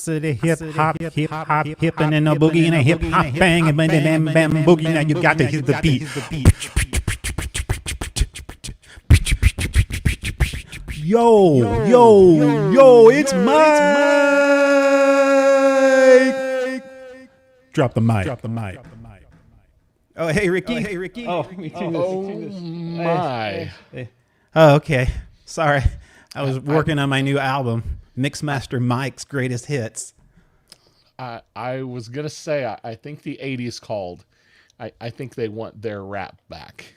said a hip hop, hippin' and a boogie and a hip hop bang and bam bam boogie. Now you got to hit the beat. Yo, it's Mike. Drop the mic. Oh, hey, Ricky. Oh, me too. Oh, my. Oh, okay. Sorry. I was working on my new album, Mixmaster Mike's Greatest Hits. I was going to say, I think the 80s called. I think they want their rap back.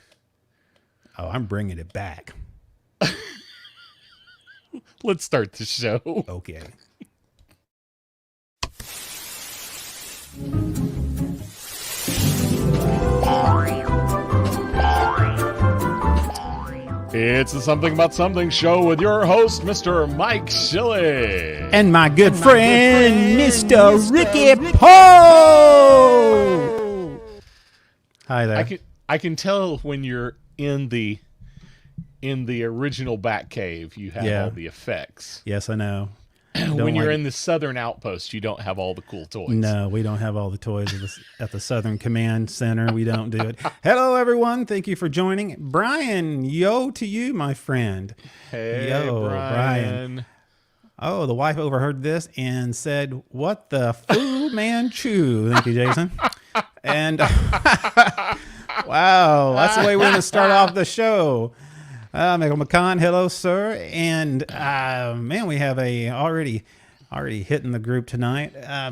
Oh, I'm bringing it back. Let's start the show. Okay. It's the Something About Something show with your host, Mr. Mike Shilley. And my good friend, Mr. Ricky Poe. Hi there. I can tell when you're in the original Batcave, you have all the effects. Yes, I know. When you're in the Southern Outpost, you don't have all the cool toys. No, we don't have all the toys at the Southern Command Center. We don't do it. Hello, everyone. Thank you for joining. Brian, yo to you, my friend. Hey, yo, Brian. Oh, the wife overheard this and said, "What the Fu Manchu?" Thank you, Jason. And wow, that's the way we're going to start off the show. Michael McCon, hello, sir. And man, we have already hitting the group tonight. Yeah,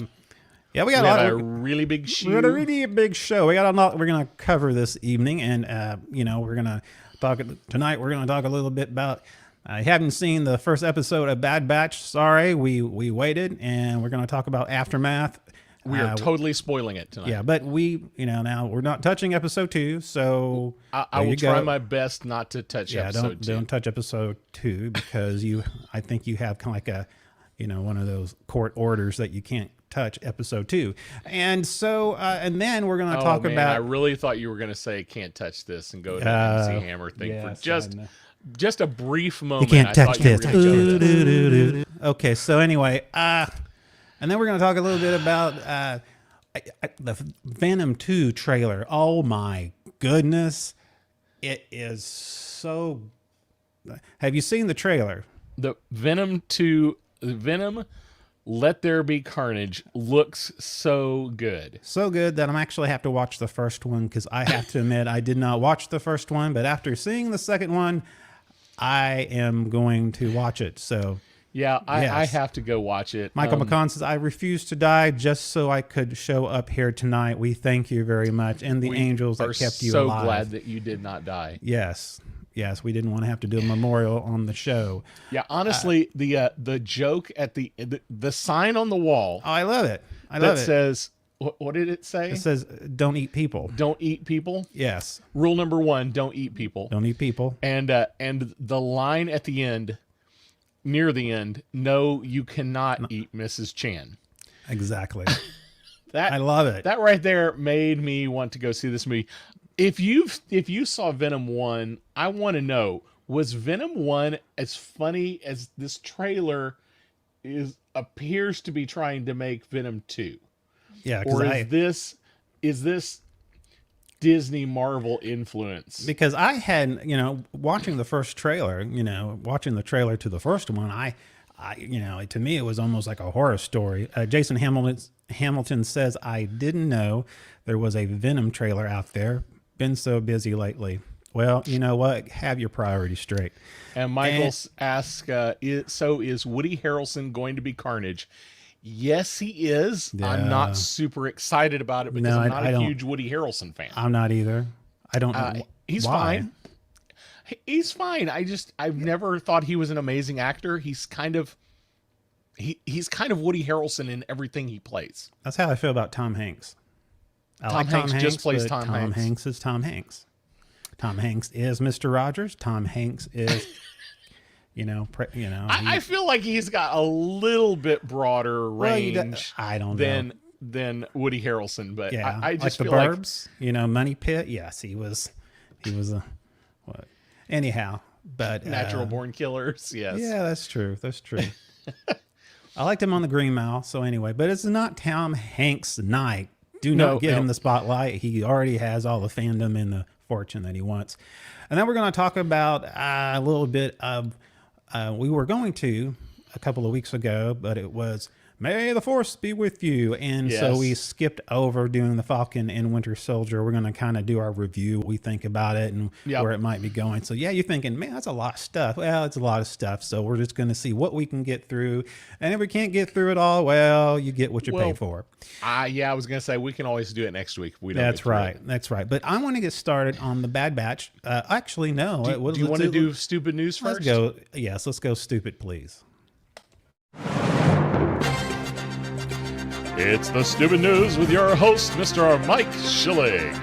we got a really big show. We got a really big show. We got a lot we're going to cover this evening, and we're going to talk tonight. We're going to talk a little bit about. I haven't seen the first episode of Bad Batch. Sorry, we waited, and we're going to talk about Aftermath. We are totally spoiling it tonight. Yeah, but now we're not touching episode 2, so I will try my best not to touch episode 2. Don't touch episode 2 because I think you have kind of like a, one of those court orders that you can't touch episode 2. And so, and then we're going to talk about. I really thought you were going to say can't touch this and go to the MC Hammer thing for just a brief moment. You can't touch this. Okay, so anyway, and then we're going to talk a little bit about the Venom 2 trailer. Oh, my goodness. It is so... Have you seen the trailer? The Venom 2... Venom Let There Be Carnage looks so good. So good that I'm actually have to watch the first one because I have to admit I did not watch the first one, but after seeing the second one, I am going to watch it. So... Yeah, I have to go watch it. Michael McCon says, I refuse to die just so I could show up here tonight. We thank you very much. And the angels that kept you alive. So glad that you did not die. Yes, we didn't want to have to do a memorial on the show. Yeah, honestly, the joke at the sign on the wall. Oh, I love it. That says, what did it say? It says, don't eat people. Don't eat people? Yes. Rule number 1, don't eat people. Don't eat people. And the line at the end, near the end, no, you cannot eat Mrs. Chan. Exactly. I love it. That right there made me want to go see this movie. If you saw Venom 1, I want to know, was Venom 1 as funny as this trailer appears to be trying to make Venom 2? Yeah, or is this Disney Marvel influence? Because I had, watching the first trailer, watching the trailer to the first one, I to me, it was almost like a horror story. Jason Hamilton says, I didn't know there was a Venom trailer out there. Been so busy lately. Well, you know what? Have your priorities straight. And Michael asks, so is Woody Harrelson going to be Carnage? Yes, he is. Yeah. I'm not super excited about it because I'm not a huge Woody Harrelson fan. I'm not either. I don't know. He's fine. He's fine. I've never thought he was an amazing actor. He's kind of Woody Harrelson in everything he plays. That's how I feel about Tom Hanks. Tom Hanks just plays Tom Hanks. Tom Hanks is Tom Hanks. Tom Hanks is Mr. Rogers. Tom Hanks is... I feel like he's got a little bit broader range. I don't know. Than Woody Harrelson, but yeah, I just like feel the Burbs, Money Pit. Yes, he was a what? Anyhow, but Natural Born Killers. Yes, yeah, that's true. I liked him on the Green Mile. So anyway, but it's not Tom Hanks' night. Do not give him the spotlight. He already has all the fandom and the fortune that he wants. And then we're going to talk about a little bit of, we were going to a couple of weeks ago, but it was May the Force be with you. And so we skipped over doing the Falcon and Winter Soldier. We're going to kind of do our review, what we think about it and where it might be going. So yeah, you're thinking, man, that's a lot of stuff. Well, it's a lot of stuff. So we're just going to see what we can get through. And if we can't get through it all, well, you get what you pay for. Yeah, I was going to say, we can always do it next week. That's right. That's right. But I want to get started on the Bad Batch. Actually, no. Do you want to do stupid news first? Let's go. Yes, let's go stupid, please. It's the Stupid News with your host, Mr. Mike Schilling.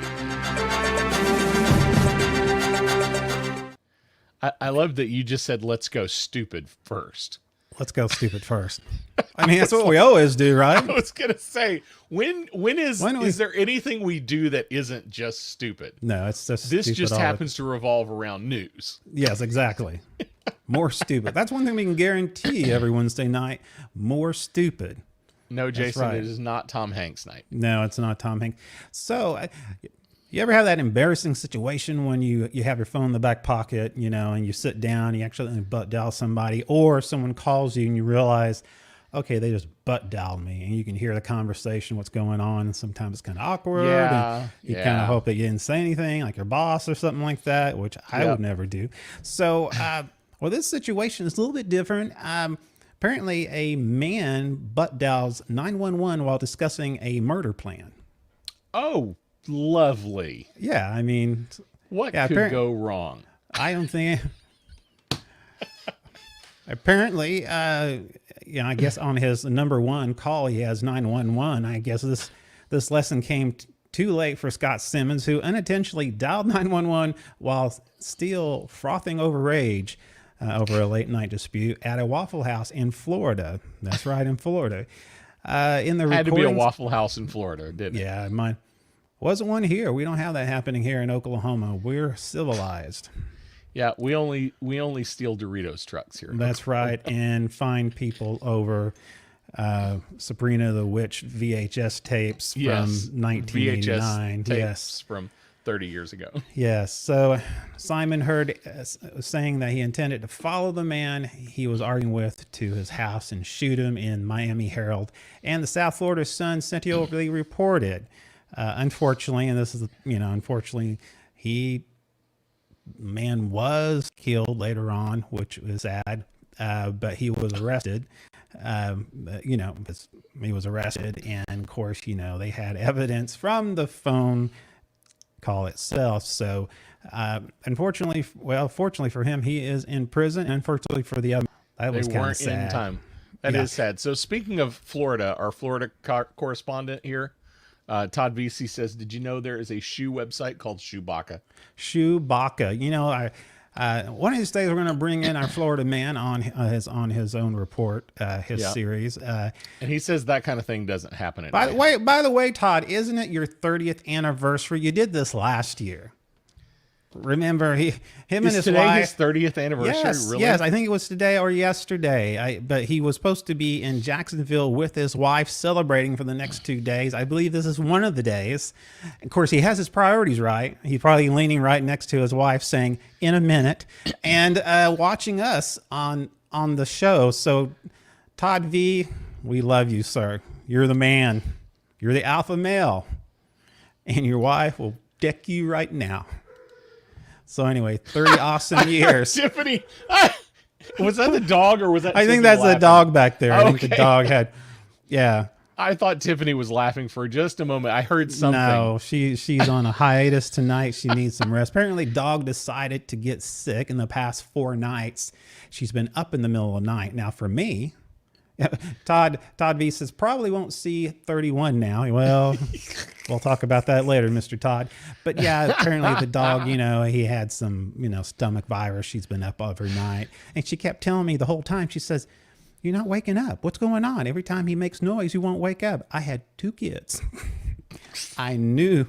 I love that you just said, let's go stupid first. Let's go stupid first. I mean, that's what we always do, right? I was going to say, when is there anything we do that isn't just stupid? No, it's just this just happens to revolve around news. Yes, exactly. More stupid. That's one thing we can guarantee every Wednesday night. More stupid. No, Jason, It is not Tom Hanks' night. No, it's not Tom Hanks. So, you ever have that embarrassing situation when you have your phone in the back pocket, and you sit down, you actually butt dial somebody, or someone calls you and you realize, okay, they just butt dialed me, and you can hear the conversation, what's going on, and sometimes it's kind of awkward. Yeah, and you kind of hope that you didn't say anything, like your boss or something like that, which I would never do. So, well, this situation is a little bit different. Apparently, a man butt dials 911 while discussing a murder plan. Oh, lovely. Yeah, I mean, what could go wrong? I don't think. Apparently, I guess on his number one call, he has 911. I guess this lesson came too late for Scott Simmons, who unintentionally dialed 911 while still frothing over rage. Over a late night dispute at a Waffle House in Florida. That's right, in Florida. In the had to be a Waffle House in Florida, didn't it? Yeah, mine wasn't one here. We don't have that happening here in Oklahoma. We're civilized. Yeah, we only steal Doritos trucks here. That's right, and find people over Sabrina the Witch VHS tapes from 1989. VHS tapes from 30 years ago. Yes. So Simon heard saying that he intended to follow the man he was arguing with to his house and shoot him in Miami Herald. And the South Florida Sun scientifically reported, unfortunately, and this is, unfortunately, man was killed later on, which was sad, but he was arrested. He was arrested. And of course, they had evidence from the phone call itself. So fortunately for him, he is in prison. And unfortunately for the other, that was kind of sad. In time. That is sad. So speaking of Florida, our Florida correspondent here, Todd Vesey, says, did you know there is a shoe website called Shoebaka? Shoebaka. One of these days we're going to bring in our Florida man on his own report, series. And he says that kind of thing doesn't happen. By the way, Todd, isn't it your 30th anniversary? You did this last year. Remember, him and his wife. His 30th anniversary? Yes, really? Yes, I think it was today or yesterday. But he was supposed to be in Jacksonville with his wife celebrating for the next 2 days. I believe this is one of the days. Of course, he has his priorities right. He's probably leaning right next to his wife saying, in a minute, and watching us on the show. So, Todd V, we love you, sir. You're the man. You're the alpha male. And your wife will deck you right now. So anyway, 30 awesome years. Tiffany, was that the dog or was that? I think that's the dog back there. I think the dog had, yeah. I thought Tiffany was laughing for just a moment. I heard something. No, she's on a hiatus tonight. She needs some rest. Apparently, dog decided to get sick in the past 4 nights. She's been up in the middle of the night. Now, for me, Todd V says probably won't see 31 now. Well, we'll talk about that later, Mr. Todd. But yeah, apparently the dog, he had some, stomach virus. She's been up overnight. And she kept telling me the whole time, she says, you're not waking up. What's going on? Every time he makes noise, you won't wake up. I had 2 kids. I knew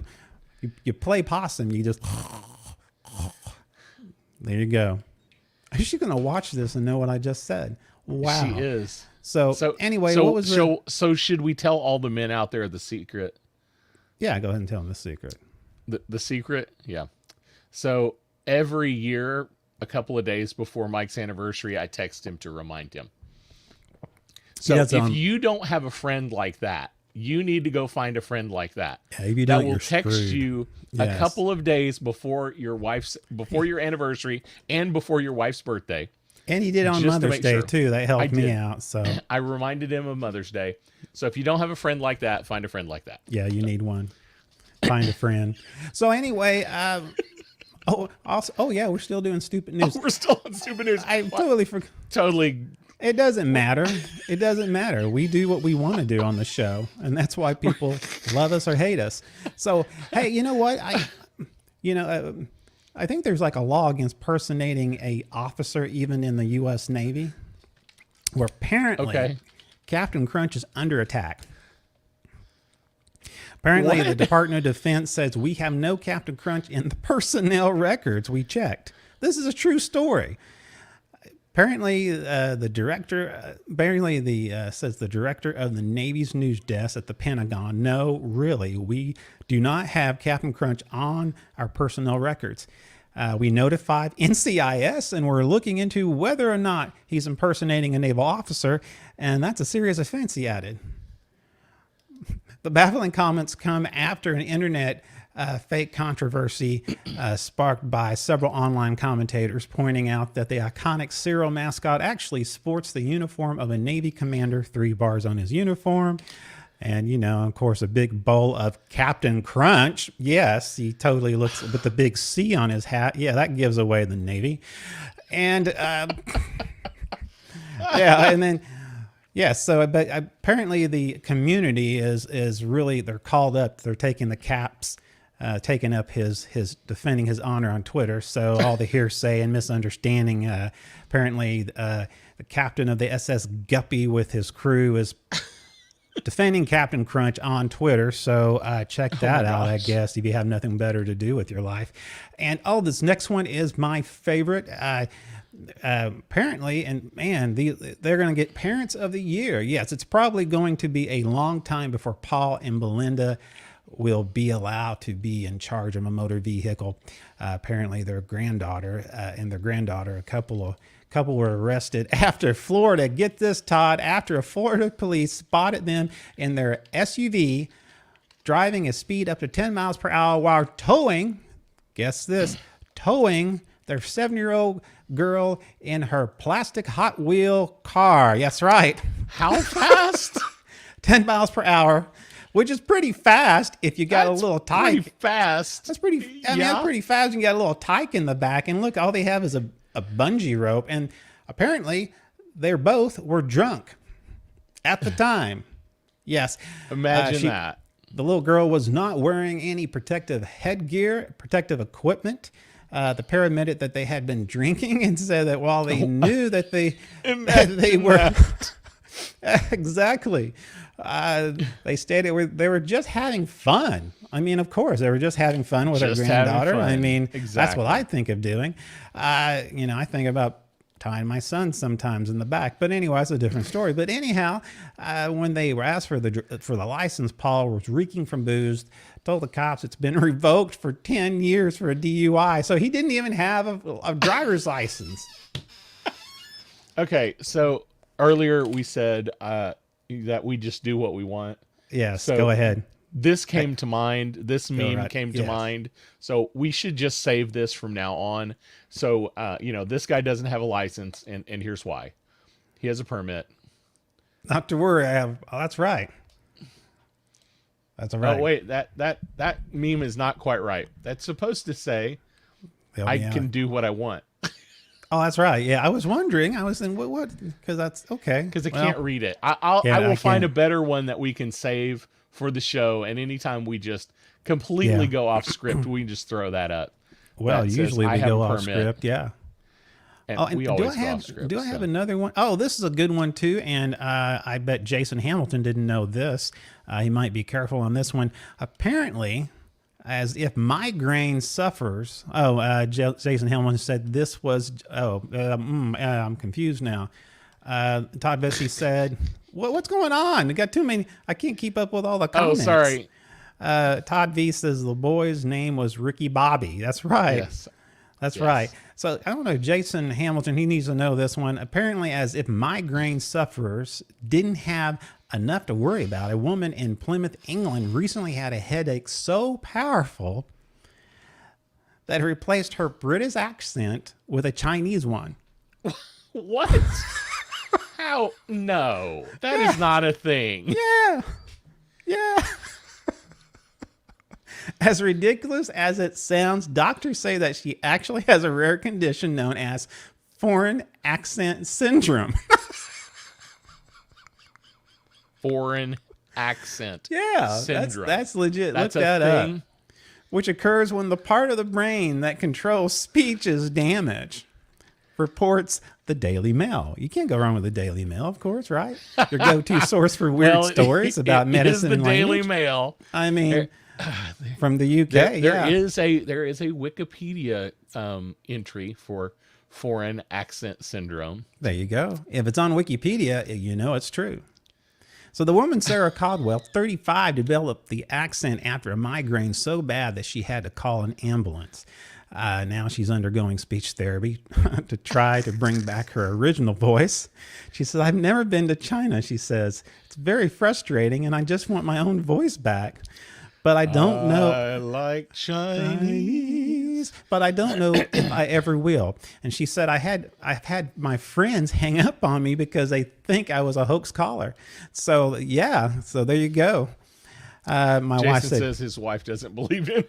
you play possum. You just, there you go. She's going to watch this and know what I just said. Wow. She is. So, anyway, so what was so should we tell all the men out there the secret? Yeah, go ahead and tell them the secret. The secret, yeah. So every year, a couple of days before Mike's anniversary, I text him to remind him. So if you don't have a friend like that, you need to go find a friend like that. Yeah, if you don't, that will text screwed. you a couple of days before your anniversary and before your wife's birthday. And he did on Mother's Day too. That helped me out. So I reminded him of Mother's Day. So if you don't have a friend like that, find a friend like that. Yeah, you need one. Find a friend. So anyway, we're still doing stupid news. We're still on stupid news. I totally forgot. Totally. It doesn't matter. It doesn't matter. We do what we want to do on the show, and that's why people love us or hate us. So, hey, you know what? I think there's like a law against personating a officer, even in the U.S. Navy, where apparently Captain Crunch is under attack. Apparently, the Department of Defense says we have no Captain Crunch in the personnel records we checked. This is a true story. Apparently, says the director of the Navy's news desk at the Pentagon, no, really, we do not have Captain Crunch on our personnel records. We notified NCIS, and we're looking into whether or not he's impersonating a naval officer, and that's a serious offense, he added. The baffling comments come after an internet fake controversy sparked by several online commentators pointing out that the iconic Cyril mascot actually sports the uniform of a Navy commander, 3 bars on his uniform. And, of course, a big bowl of Captain Crunch. Yes, he totally looks with the big C on his hat. Yeah, that gives away the Navy. And, and then... Yes, so but apparently the community is really, they're called up. They're taking the caps, taking up his defending his honor on Twitter. So all the hearsay and misunderstanding. Apparently, the captain of the SS Guppy with his crew is defending Captain Crunch on Twitter. So check that out, I guess, if you have nothing better to do with your life. And this next one is my favorite. Apparently, and man, they're going to get Parents of the Year. Yes, it's probably going to be a long time before Paul and Belinda will be allowed to be in charge of a motor vehicle. Apparently, their granddaughter a couple were arrested after Florida. Get this, Todd. After a Florida police spotted them in their SUV driving a speed up to 10 miles per hour while towing. Guess this, towing their 7-year-old girl in her plastic Hot Wheel car. That's right. How fast? 10 miles per hour, which is pretty fast if you got a little tyke. Pretty fast. That's pretty. That's pretty fast. You got a little tyke in the back, and look, all they have is a bungee rope, and apparently they both were drunk at the time. Yes. Imagine that. The little girl was not wearing any protective headgear, protective equipment. The pair admitted that they had been drinking and said that while they knew that they were exactly, they stated they were just having fun. I mean, of course, they were just having fun with their granddaughter. I mean, that's what I think of doing. I think about tying my son sometimes in the back, but anyway, that's a different story. But anyhow, when they were asked for the license, Paul was reeking from booze. Told the cops it's been revoked for 10 years for a DUI. So he didn't even have a driver's license. Okay, so earlier we said that we just do what we want. Yes, so go ahead. This came to mind. This meme came to mind. So we should just save this from now on. So, this guy doesn't have a license, and here's why. He has a permit. Not to worry. That's right. That's all right. Oh, wait, that meme is not quite right. That's supposed to say, I can do what I want. Oh, that's right. Yeah, I was wondering. I was saying, what? Because that's okay. Because I can't read it. I will find a better one that we can save for the show, and anytime we just completely go off script, we can just throw that up. Well, usually we go off script, yeah. And we always go off script. Do I have another one? Oh, this is a good one too, and I bet Jason Hamilton didn't know this. He might be careful on this one. Apparently, as if migraine suffers. Jason Hamilton said this was. I'm confused now. Todd Vesey said, what's going on? We got too many. I can't keep up with all the Oh, comments. sorry. Todd V says the boy's name was Ricky Bobby. That's right. Yes. That's Yes. right. So I don't know, Jason Hamilton, he needs to know this one. Apparently, as if migraine sufferers didn't have enough to worry about, a woman in Plymouth, England recently had a headache so powerful that it replaced her British accent with a Chinese one. What? How? No, that is not a thing. Yeah. Yeah. As ridiculous as it sounds, doctors say that she actually has a rare condition known as foreign accent syndrome. Foreign accent syndrome. That's legit. That's Look a that thing? up. Which occurs when the part of the brain that controls speech is damaged, reports the Daily Mail. You can't go wrong with the Daily Mail, of course, right? Your go-to source for weird stories about medicine and the Daily language. Mail. I mean, from the UK, There is a Wikipedia entry for foreign accent syndrome. There you go. If it's on Wikipedia, you know it's true. So the woman, Sarah Caldwell, 35, developed the accent after a migraine so bad that she had to call an ambulance. Now she's undergoing speech therapy to try to bring back her original voice. She says, I've never been to China, she says. It's very frustrating, and I just want my own voice back. But I don't know. I like Chinese. But I don't know if I ever will. And she said, I've had my friends hang up on me because they think I was a hoax caller. So yeah, so there you go. My wife Jason said, says his wife doesn't believe him.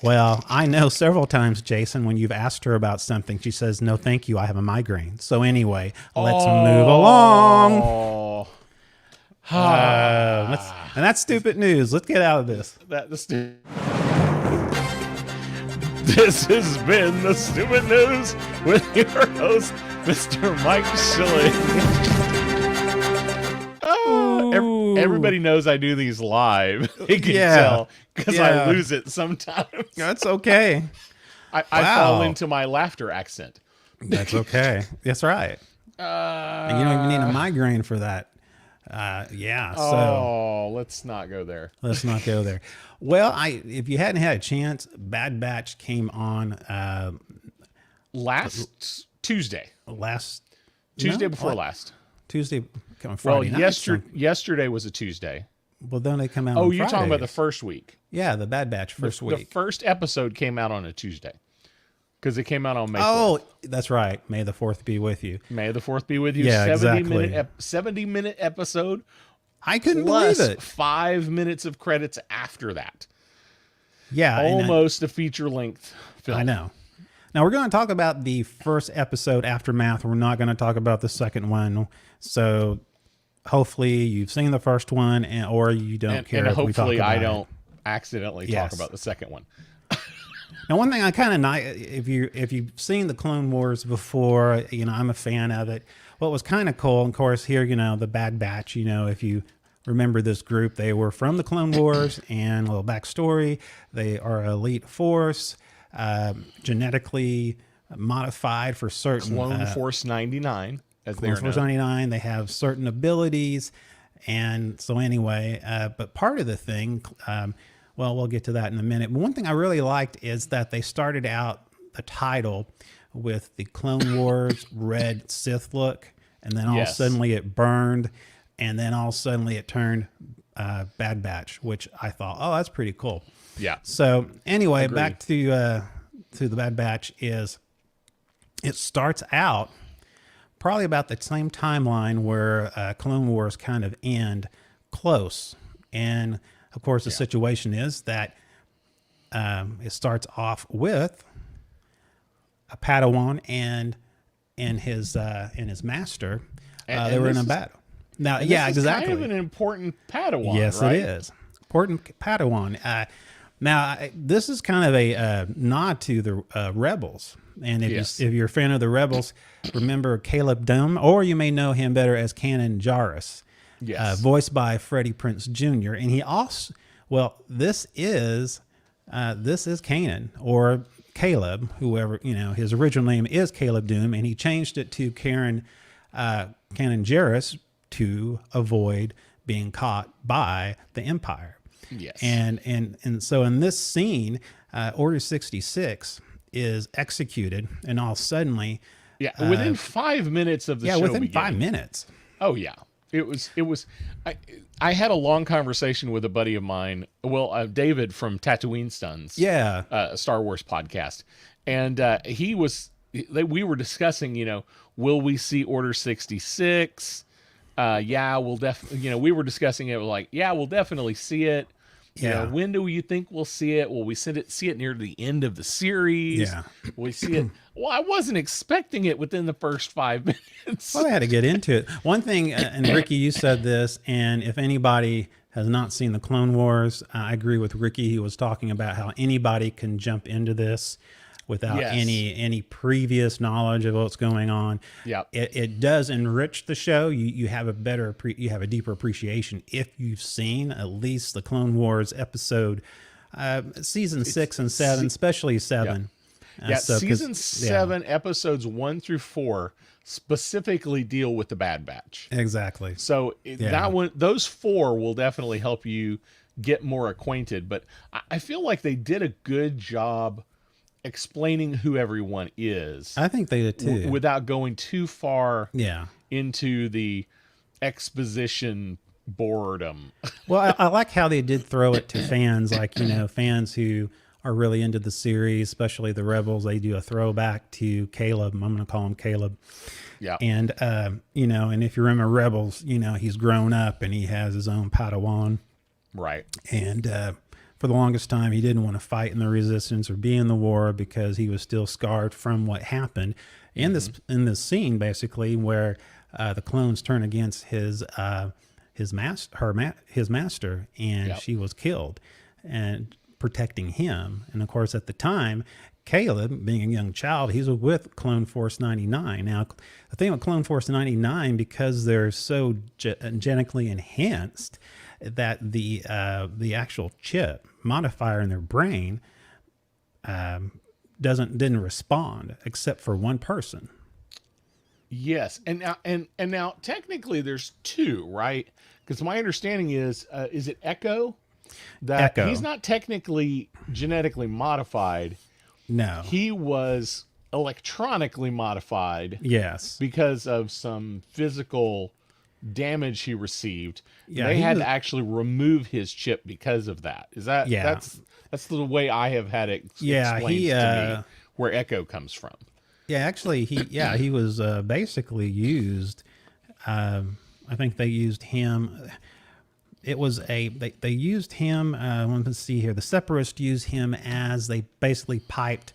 well, I know several times, Jason, when you've asked her about something, she says, no, thank you. I have a migraine. So anyway, let's move along. Oh, And that's stupid news. Let's get out of this. This has been the Stupid News with your host, Mr. Mike Schilling. Everybody knows I do these live. You can tell because I lose it sometimes. That's okay. I fall into my laughter accent. That's okay. That's right. And you don't even need a migraine for that. So let's not go there. let's not go there. Well, if you hadn't had a chance, Bad Batch came on Last Tuesday. Tuesday Before last. Tuesday, coming Friday night. Yesterday was a Tuesday. Well, then they come out. Oh, on you're talking about the Fridays. first week. Yeah, the Bad Batch first The week. first episode came out on a Tuesday because it came out on May 4th. Oh, that's right. May the 4th be with you. May the 4th be with you. Yeah, 70-minute episode. I couldn't Plus believe it. 5 minutes of credits after that. Yeah, and Almost a feature-length film. I know. Now we're going to talk about the first episode, Aftermath. We're not going to talk about the second one. So hopefully you've seen the first one, or you don't care. And if we talk hopefully about I it. don't accidentally talk Yes. about the second one. Now, one thing I kind of if you've seen the Clone Wars before, I'm a fan of it. What was kind of cool, of course, here, the Bad Batch. If you remember this group, they were from the Clone Wars, and a little backstory: they are an elite force, genetically modified for certain Clone Force 99, as they are Force known. 99. They have certain abilities, and so anyway, but part of the thing. Well, we'll get to that in a minute. But one thing I really liked is that they started out the title with the Clone Wars red Sith look, and then all suddenly it burned, and then all suddenly it turned Bad Batch, which I thought, oh, that's pretty cool. Yeah. So anyway, Agreed. back to the Bad Batch is it starts out probably about the same timeline where Clone Wars kind of end close, and of course, the situation is that it starts off with a Padawan and his master. They were in a battle. Now, This is exactly. kind of an important Padawan, Yes, right? it is. Important Padawan. Now, this is kind of a nod to the Rebels. And if you're a fan of the Rebels, remember Caleb Dome, or you may know him better as Kanan Jarrus. Yes. Voiced by Freddie Prinze Jr. And he also, this is Kanan, or Caleb, whoever, his original name is Caleb Doom, and he changed it to Karen Canon Jarrus to avoid being caught by the Empire. Yes. And so in this scene, Order 66 is executed, and all suddenly, within 5 minutes of the show within beginning. 5 minutes. Oh yeah, it was. I had a long conversation with a buddy of mine. Well, David from Tatooine Stuns. Yeah. A Star Wars podcast, and we were discussing. Will we see Order 66? We'll definitely. We were discussing it. Like, we'll definitely see it. When do you think we'll see it? Will we see it near the end of the series? Yeah. Will we see it? Well, I wasn't expecting it within the first 5 minutes. Well, I had to get into it. One thing, and Ricky, you said this, and if anybody has not seen the Clone Wars, I agree with Ricky. He was talking about how anybody can jump into this without any previous knowledge of what's going on. Yeah, it does enrich the show. You have a deeper appreciation if you've seen at least the Clone Wars episode, season 6 and 7, especially 7. Season 7 episodes 1 through 4 specifically deal with the Bad Batch. Exactly. So that one, those 4 will definitely help you get more acquainted. But I feel like they did a good job explaining who everyone is. I think they did too, without going too far. Yeah. Into the exposition boredom. Well, I like how they did throw it to fans, like fans who are really into the series, especially the Rebels. They do a throwback to Caleb. I'm going to call him Caleb. Yeah. And and if you remember Rebels, he's grown up and he has his own Padawan. Right. And for the longest time, he didn't want to fight in the Resistance or be in the war because he was still scarred from what happened in this scene, basically, where the clones turn against his master, and she was killed, and protecting him. And of course, at the time, Caleb, being a young child, he's with Clone Force 99. Now, the thing with Clone Force 99, because they're so genetically enhanced, that the actual chip modifier in their brain didn't respond except for one person. Yes, and now technically there's 2, right? Because my understanding is it Echo? That Echo. He's not technically genetically modified. No, he was electronically modified. Yes, because of some physical damage he received. Yeah, they had to actually remove his chip because of that. Is that? Yeah. That's the way I have had it explained to me where Echo comes from. Yeah, actually, he was basically used. I think they used him. It was they used him. Let's see here. The Separatists used him as they basically piped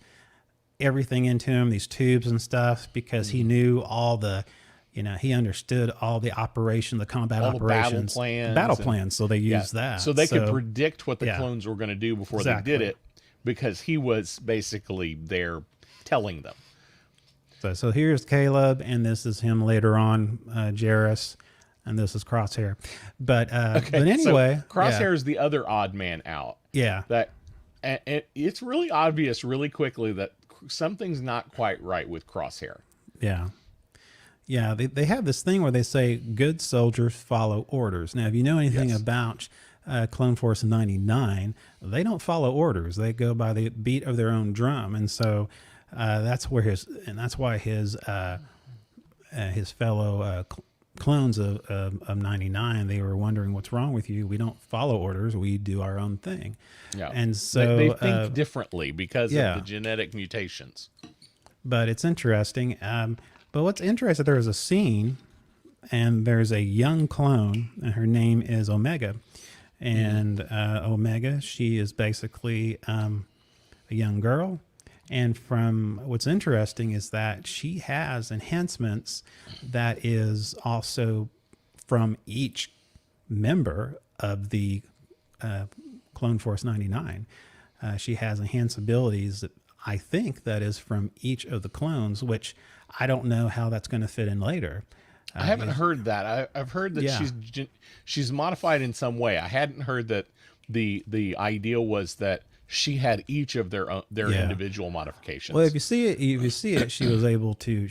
everything into him, these tubes and stuff, because he knew all the, he understood all the operation, the combat all operations, the battle plans. So they used that. So they could predict what the clones were going to do before they did it, because he was basically there telling them. So here's Caleb, and this is him later on, Jarrus, and this is Crosshair. But anyway, so Crosshair is the other odd man out. Yeah, and it's really obvious really quickly that something's not quite right with Crosshair. Yeah. Yeah, they have this thing where they say good soldiers follow orders. Now, if you know anything about Clone Force 99, they don't follow orders. They go by the beat of their own drum, and so that's why his fellow clones of 99, they were wondering, what's wrong with you? We don't follow orders. We do our own thing. Yeah, and so they think differently because of the genetic mutations. But it's interesting. But what's interesting, there is a scene, and there's a young clone, and her name is Omega. And Omega, she is basically a young girl. And from what's interesting is that she has enhancements that is also from each member of the Clone Force 99. She has enhanced abilities that I think that is from each of the clones, which I don't know how that's going to fit in later. I haven't heard that. I've heard that she's modified in some way. I hadn't heard that the idea was that she had each of their individual modifications. Well, if you see it, she was able to.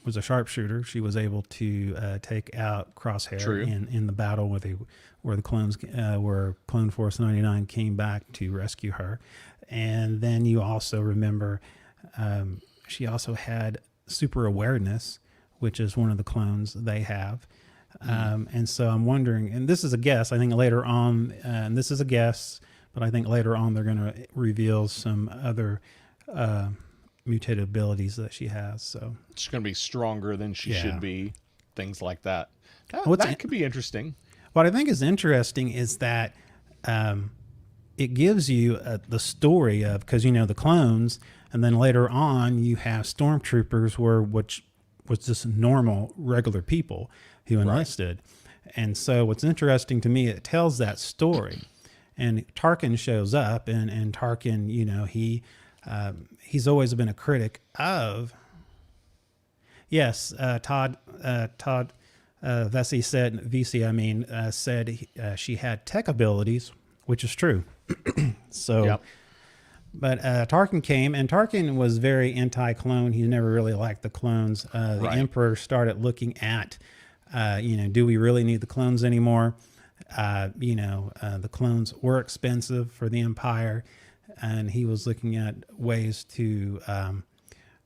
was a sharpshooter. She was able to take out Crosshair True. in the battle where the clones where Clone Force 99 came back to rescue her. And then you also remember she also had super awareness, which is one of the clones they have. And so I'm wondering, and this is a guess, I think later on, and this is a guess, but I think later on they're going to reveal some other mutated abilities that she has. So She's going to be stronger than she should be, things like that. What's That could be interesting. What I think is interesting is that it gives you the story of, because, you know, the clones, and then later on you have stormtroopers which was just normal, regular people who enlisted. Right. And so what's interesting to me, it tells that story. And Tarkin shows up, and Tarkin, you know, he's always been a critic of. Yes, Todd Vesey said, VC, said she had tech abilities, which is true. So, yep. But Tarkin came, and Tarkin was very anti-clone. He never really liked the clones. The Emperor started looking at, do we really need the clones anymore? The clones were expensive for the Empire, and he was looking at ways to,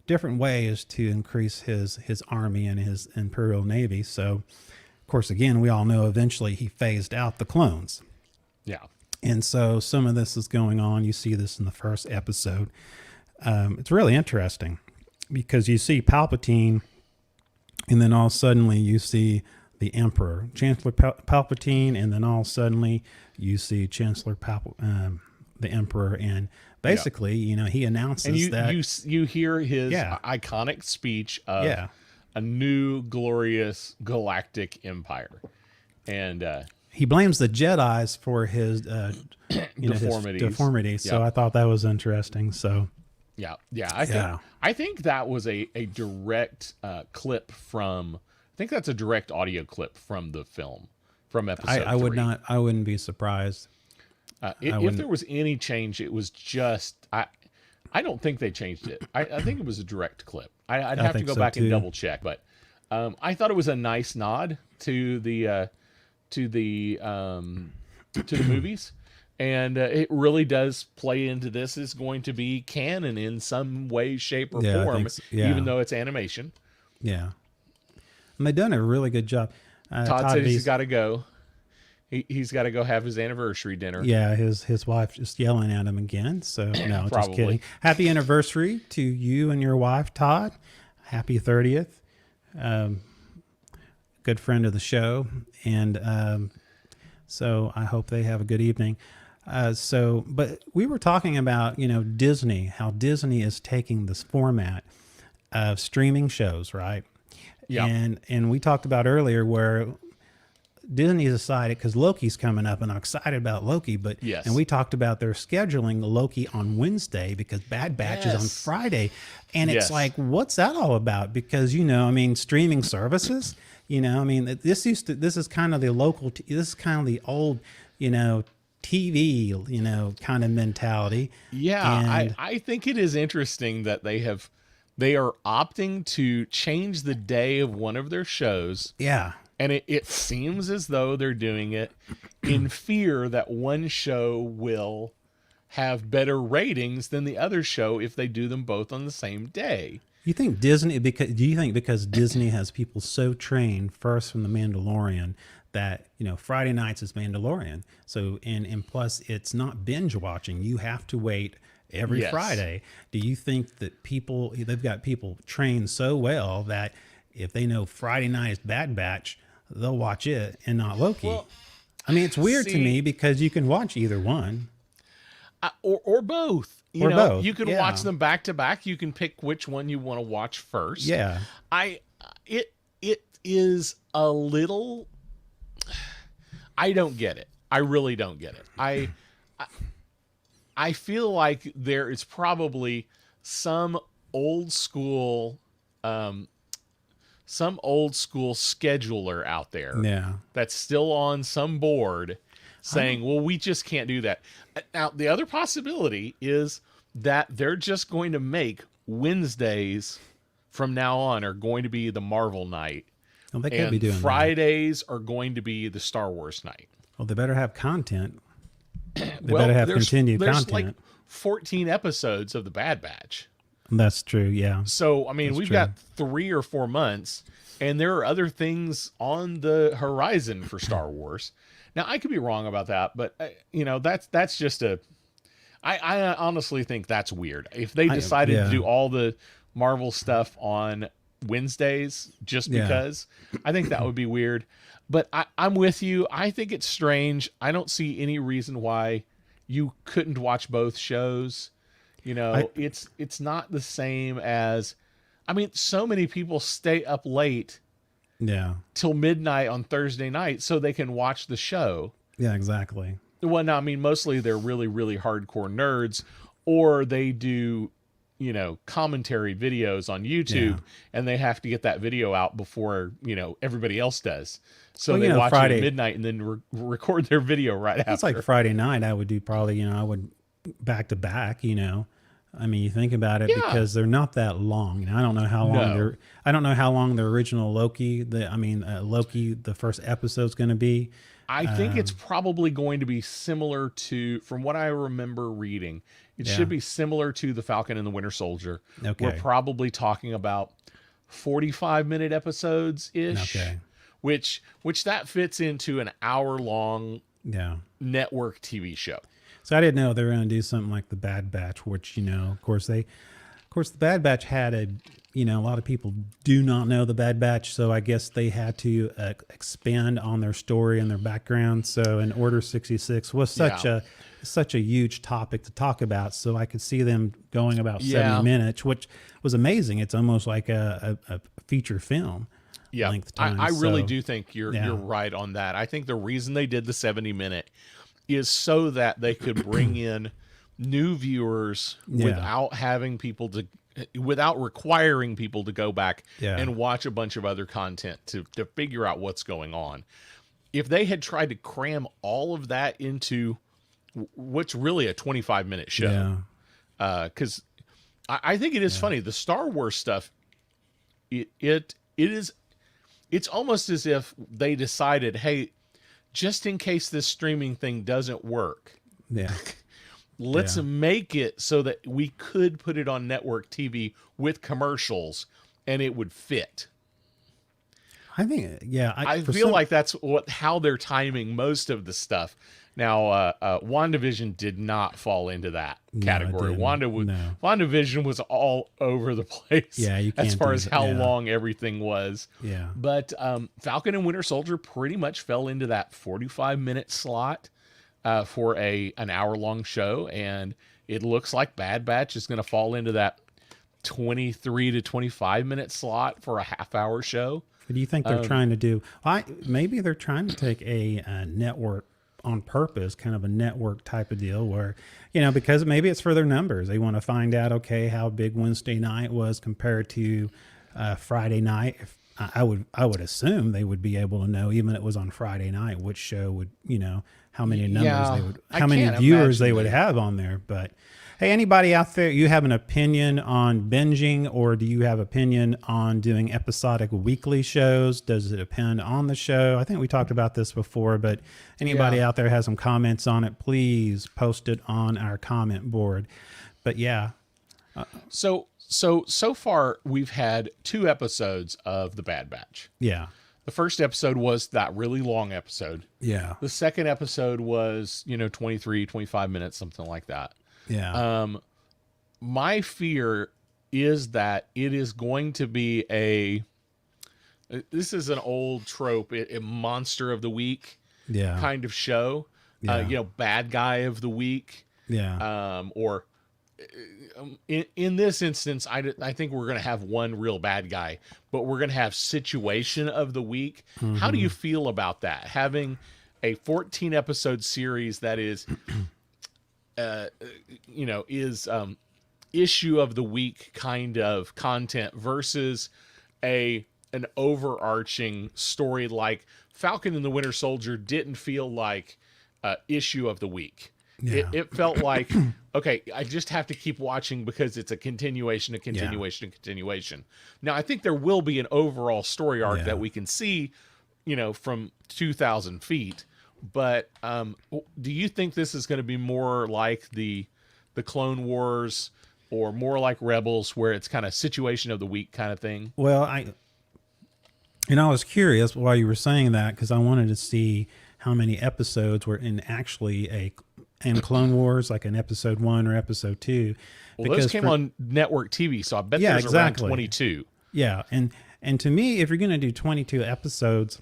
different ways to increase his army and his Imperial Navy. So, of course, again, we all know eventually he phased out the clones. Yeah. And so some of this is going on. You see this in the first episode. It's really interesting because you see Palpatine, and then all suddenly you see the Emperor, Chancellor Palpatine, and then all suddenly you see Chancellor the Emperor, and basically, he announces that you hear his iconic speech of a new glorious galactic empire, and he blames the Jedis for his deformities. His deformities. So I thought that was interesting. So I think that was a direct clip from. I think that's a direct audio clip from the film, from episode 3. I wouldn't be surprised. If there was any change, it was just I don't think they changed it. I think it was a direct clip. I'd have to go back and double check, but I thought it was a nice nod to the movies, and it really does play into this is going to be canon in some way, shape, or form, even though it's animation. Yeah, and they've done a really good job. Todd said he's got to go. He's got to go have his anniversary dinner. Yeah, his wife just yelling at him again. So no, just kidding. Happy anniversary to you and your wife, Todd. Happy 30th. Good friend of the show, and so I hope they have a good evening. But we were talking about Disney, how Disney is taking this format of streaming shows, right? Yeah, and we talked about earlier where Disney decided, because Loki's coming up, and I'm excited about Loki, and we talked about their scheduling Loki on Wednesday because Bad Batch is on Friday, and it's like, what's that all about? Because streaming services, this is kind of the local, this is kind of the old, TV, kind of mentality. Yeah, and I think it is interesting that they are opting to change the day of one of their shows. Yeah. And it seems as though they're doing it in fear that one show will have better ratings than the other show if they do them both on the same day. Do you think because Disney has people so trained first from The Mandalorian that, Friday nights is Mandalorian. So, and plus it's not binge watching. You have to wait every Friday. Do you think that they've got people trained so well that if they know Friday night is Bad Batch, they'll watch it and not Loki? Well, it's weird to me because you can watch either one. Or both. Both. You can watch them back to back. You can pick which one you want to watch first. Yeah. It is a little, I don't get it. I really don't get it. I feel like there is probably some old school scheduler out there that's still on some board saying, well, we just can't do that. Now, the other possibility is that they're just going to make Wednesdays from now on are going to be the Marvel night. Well, they could And be doing that. Fridays are going to be the Star Wars night. Well, they better have content. They Well, better have there's continued like content. 14 episodes of the Bad Batch. That's true. Yeah. So, I mean, That's we've true. got 3 or 4 months, and there are other things on the horizon for Star Wars. Now, I could be wrong about that, but that's just I honestly think that's weird. If they decided to do all the Marvel stuff on Wednesdays just because, I think that would be weird. But I'm with you. I think it's strange. I don't see any reason why you couldn't watch both shows. It's not the same as, I mean, so many people stay up late till midnight on Thursday night so they can watch the show. Yeah, exactly. Well, no, I mean, mostly they're really, really hardcore nerds, or they do, commentary videos on YouTube, and they have to get that video out before, everybody else does. So they watch it at midnight and then record their video right after. It's like Friday night. I would do probably, I would back to back, I mean, you think about it because they're not that long. I don't know how long I don't know how long the original Loki, the first episode's going to be. I think it's probably going to be similar to, from what I remember reading, it should be similar to the Falcon and the Winter Soldier. Okay. We're probably talking about 45-minute episodes-ish, which that fits into an hour-long network TV show. So I didn't know they were going to do something like the Bad Batch, which, of course, the Bad Batch had a lot of people do not know the Bad Batch, so I guess they had to expand on their story and their background. So, in Order 66 was such a huge topic to talk about. So I could see them going about 70 minutes, which was amazing. It's almost like a feature film. Yeah, length time. I really do think you're right on that. I think the reason they did the 70-minute is so that they could bring in new viewers without requiring people to go back and watch a bunch of other content to figure out what's going on. If they had tried to cram all of that into what's really a 25-minute show, because I think it is funny, the Star Wars stuff, it's almost as if they decided, hey, just in case this streaming thing doesn't work, let's make it so that we could put it on network TV with commercials and it would fit. I think, I feel like that's how they're timing most of the stuff. Now, WandaVision did not fall into that category. WandaVision was all over the place you can't as far as how that. long everything was. Yeah. But Falcon and Winter Soldier pretty much fell into that 45-minute slot for an hour-long show, and it looks like Bad Batch is going to fall into that 23 to 25-minute slot for a half-hour show. What do you think they're trying to do? Maybe they're trying to take a network on purpose, kind of a network type of deal where, because maybe it's for their numbers. They want to find out, how big Wednesday night was compared to Friday night. I would assume they would be able to know, even if it was on Friday night, which show would, how many numbers they would, how many viewers they would have on there. But hey, anybody out there, you have an opinion on binging, or do you have opinion on doing episodic weekly shows? Does it depend on the show? I think we talked about this before, but anybody out there has some comments on it, please post it on our comment board. But So far we've had 2 episodes of The Bad Batch. Yeah. The first episode was that really long episode. Yeah. The second episode was, 23, 25 minutes, something like that. Yeah. My fear is that it is going to be this is an old trope, a monster of the week kind of show. Bad guy of the week. Yeah. Or in this instance, I think we're going to have one real bad guy, but we're going to have situation of the week. Mm-hmm. How do you feel about that? Having a 14 episode series that is, issue of the week kind of content versus an overarching story like Falcon and the Winter Soldier didn't feel like issue of the week. Yeah. It felt like, okay, I just have to keep watching because it's a continuation, a continuation, a continuation. Now, I think there will be an overall story arc Yeah. that we can see, from 2,000 feet. But do you think this is going to be more like the Clone Wars, or more like Rebels, where it's kind of situation of the week kind of thing? Well, I was curious while you were saying that, because I wanted to see how many episodes were in Clone Wars, like an episode 1 or episode 2. Well, those came on network TV, so I bet there's around 22. Yeah, and to me, if you're going to do 22 episodes,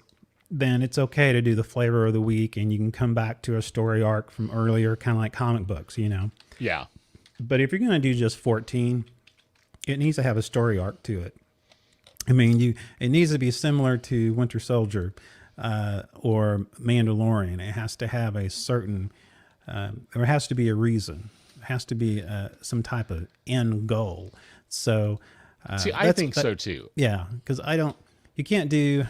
then it's okay to do the flavor of the week, and you can come back to a story arc from earlier, kind of like comic books, Yeah. But if you're going to do just 14, it needs to have a story arc to it. I mean, it needs to be similar to Winter Soldier or Mandalorian. It has to have a certain, there has to be a reason. It has to be some type of end goal. So, see, I think so too. Yeah, because you can't do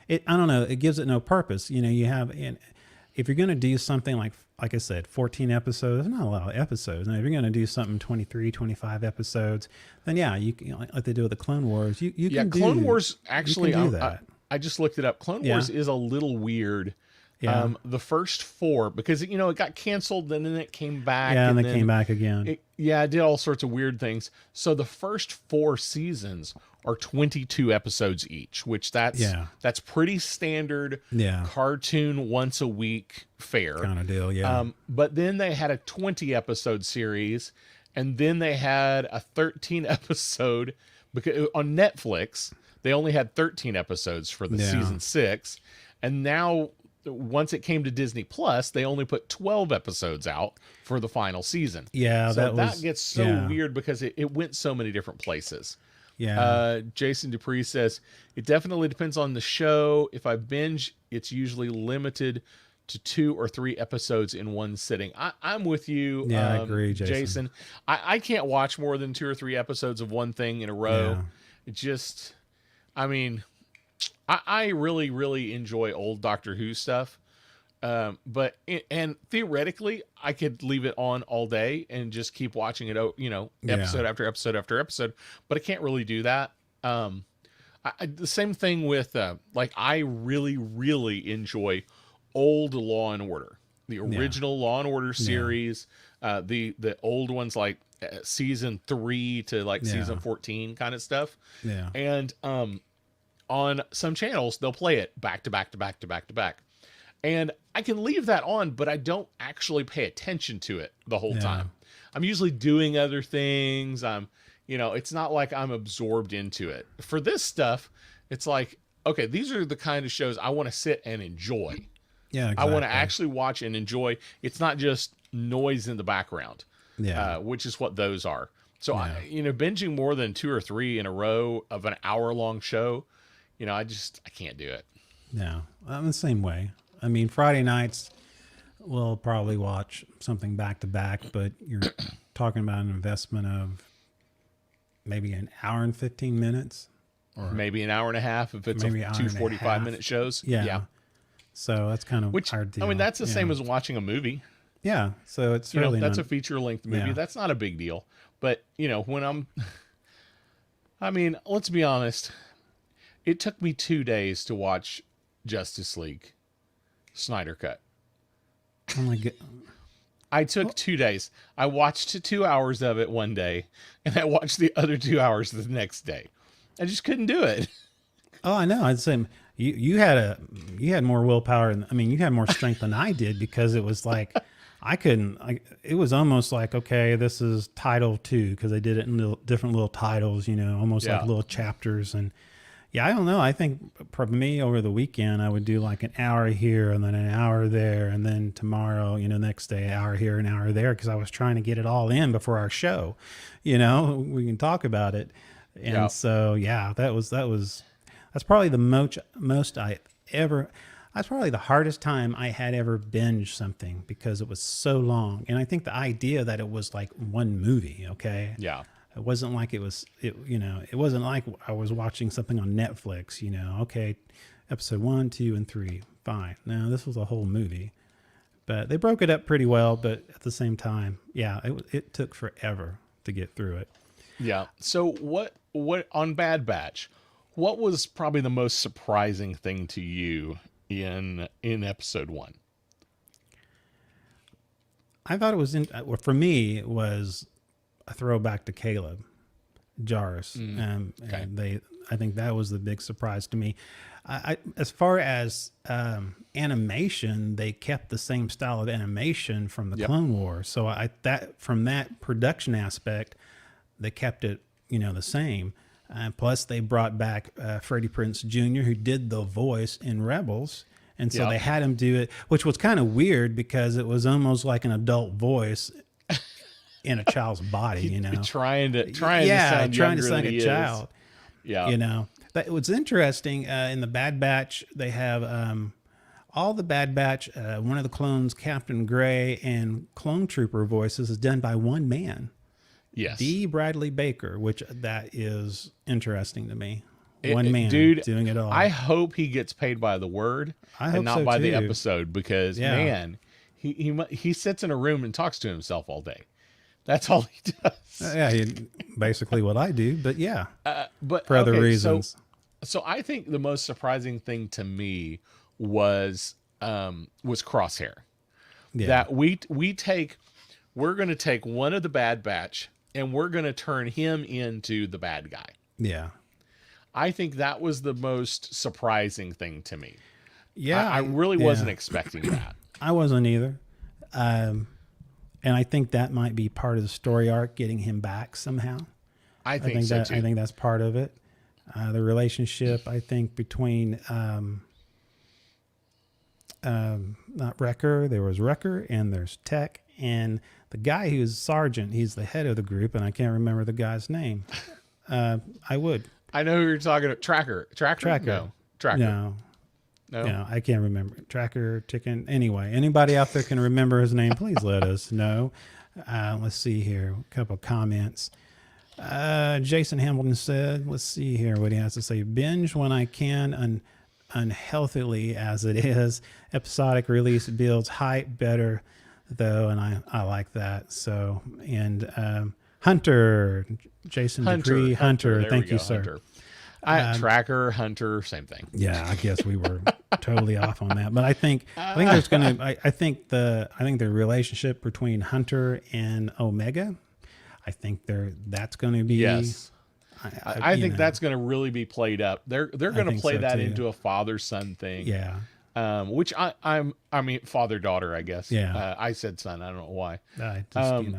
it. I don't know. It gives it no purpose. If you're going to do something like I said, 14 episodes, not a lot of episodes. And if you're going to do something 23, 25 episodes, then yeah, you can, like they do with the Clone Wars. You can do Clone Wars actually. do that. I just looked it up. Clone Wars is a little weird. Yeah. The first 4, because it got canceled, and then it came back. Yeah, and then they came back again. It did all sorts of weird things. So the first 4 seasons are 22 episodes each, which that's pretty standard. Yeah. Cartoon once a week fare Kind of deal. Yeah. But then they had a 20 episode series, and then they had a 13 episode, because on Netflix they only had 13 episodes for the season 6, and now once it came to Disney Plus, they only put 12 episodes out for the final season. Yeah, so that gets so weird because it went so many different places. Yeah. Jason Dupree says, it definitely depends on the show. If I binge, it's usually limited to 2 or 3 episodes in one sitting. I'm with you. Yeah, I agree, Jason. I can't watch more than 2 or 3 episodes of one thing in a row. It just, I really, really enjoy old Doctor Who stuff. But theoretically, I could leave it on all day and just keep watching it, episode after episode after episode, but I can't really do that. The same thing with, I really, really enjoy old Law and Order, the original Law and Order series, the old ones, like season 3 to season 14 kind of stuff. Yeah. And, on some channels, they'll play it back to back to back to back to back. And I can leave that on, but I don't actually pay attention to it the whole time. I'm usually doing other things. It's not like I'm absorbed into it. For this stuff, it's like, okay, these are the kind of shows I want to sit and enjoy. Yeah, exactly. I want to actually watch and enjoy. It's not just noise in the background, which is what those are. So, binging more than 2 or 3 in a row of an hour-long show, I can't do it. Yeah, I'm the same way. I mean, Friday nights, we'll probably watch something back to back, but you're talking about an investment of maybe an hour and 15 minutes. Or maybe an hour and a half if it's 2 45-minute shows. Yeah. So that's kind of hard to. That's the same as watching a movie. Yeah. So it's really that's a feature-length movie. Yeah. That's not a big deal. But, when let's be honest. It took me 2 days to watch Justice League Snyder Cut. Oh my God. I took 2 days. I watched 2 hours of it one day, and I watched the other 2 hours the next day. I just couldn't do it. Oh, I know. I'd say you had more willpower. You had more strength than I did, because it was like I couldn't. It was almost like, okay, this is title 2, because they did it in different little titles, almost like little chapters. And yeah, I don't know. I think for me, over the weekend, I would do like an hour here and then an hour there, and then tomorrow, next day, an hour here, an hour there, because I was trying to get it all in before our show. We can talk about it. And so, that's probably the most I ever. That's probably the hardest time I had ever binged something, because it was so long. And I think the idea that it was like one movie, okay? Yeah. It wasn't like it wasn't like I was watching something on Netflix, okay, episode 1, 2, and 3, fine. No, this was a whole movie. But they broke it up pretty well. But at the same time, yeah, it took forever to get through it. Yeah. So what on Bad Batch, what was probably the most surprising thing to you in episode 1? I thought it was well, for me, it was a throwback to Caleb Jarrus. Okay. And I think that was the big surprise to me. As far as animation, they kept the same style of animation from the Yep. Clone Wars. So from that production aspect, they kept it, the same. Plus, they brought back Freddie Prinze Jr., who did the voice in Rebels. And so Yep. they had him do it, which was kind of weird because it was almost like an adult voice in a child's body, Trying to sound younger than he a child. is. Yeah. That what's interesting in the Bad Batch, they have all the Bad Batch. One of the clones, Captain Gray, and Clone Trooper voices is done by one man, Yes. D. Bradley Baker, which that is interesting to me. One man dude, doing it all. I hope he gets paid by the word I hope and not so, by the too. episode because Yeah. man, he sits in a room and talks to himself all day. That's all he does. Yeah, basically what I do, but yeah, But for other okay, reasons. So I think the most surprising thing to me was Crosshair. Yeah. That we're going to take one of the Bad Batch and we're going to turn him into the bad guy. Yeah. I think that was the most surprising thing to me. Yeah. I really wasn't expecting that. I wasn't either. And I think that might be part of the story arc, getting him back somehow. I think so too. I think that's part of it. The relationship, I think, between not Wrecker, there was Wrecker and there's Tech, and the guy who's Sergeant, he's the head of the group, and I can't remember the guy's name. I would. I know who you're talking about. Tracker. No. Tracker. No, I can't remember. Tracker, Chicken. Anyway, anybody out there can remember his name, please let us know. Let's see here. A couple of comments. Jason Hamilton said, let's see here what he has to say. Binge when I can, unhealthily as it is. Episodic release builds hype better, though, and I like that. So, and Hunter, Jason Dupree, Hunter. There Thank we you, go, sir. Hunter. Tracker, Hunter, same thing. Yeah, I guess we were totally off on that, but I think there's going to. I think the relationship between Hunter and Omega, I think that's going to be. Yes, I think know. that's going to really be played up. They're going to think play so, that too. into a father son thing. Yeah, Which I mean father daughter, I guess. Yeah. I said son. I don't know why. I just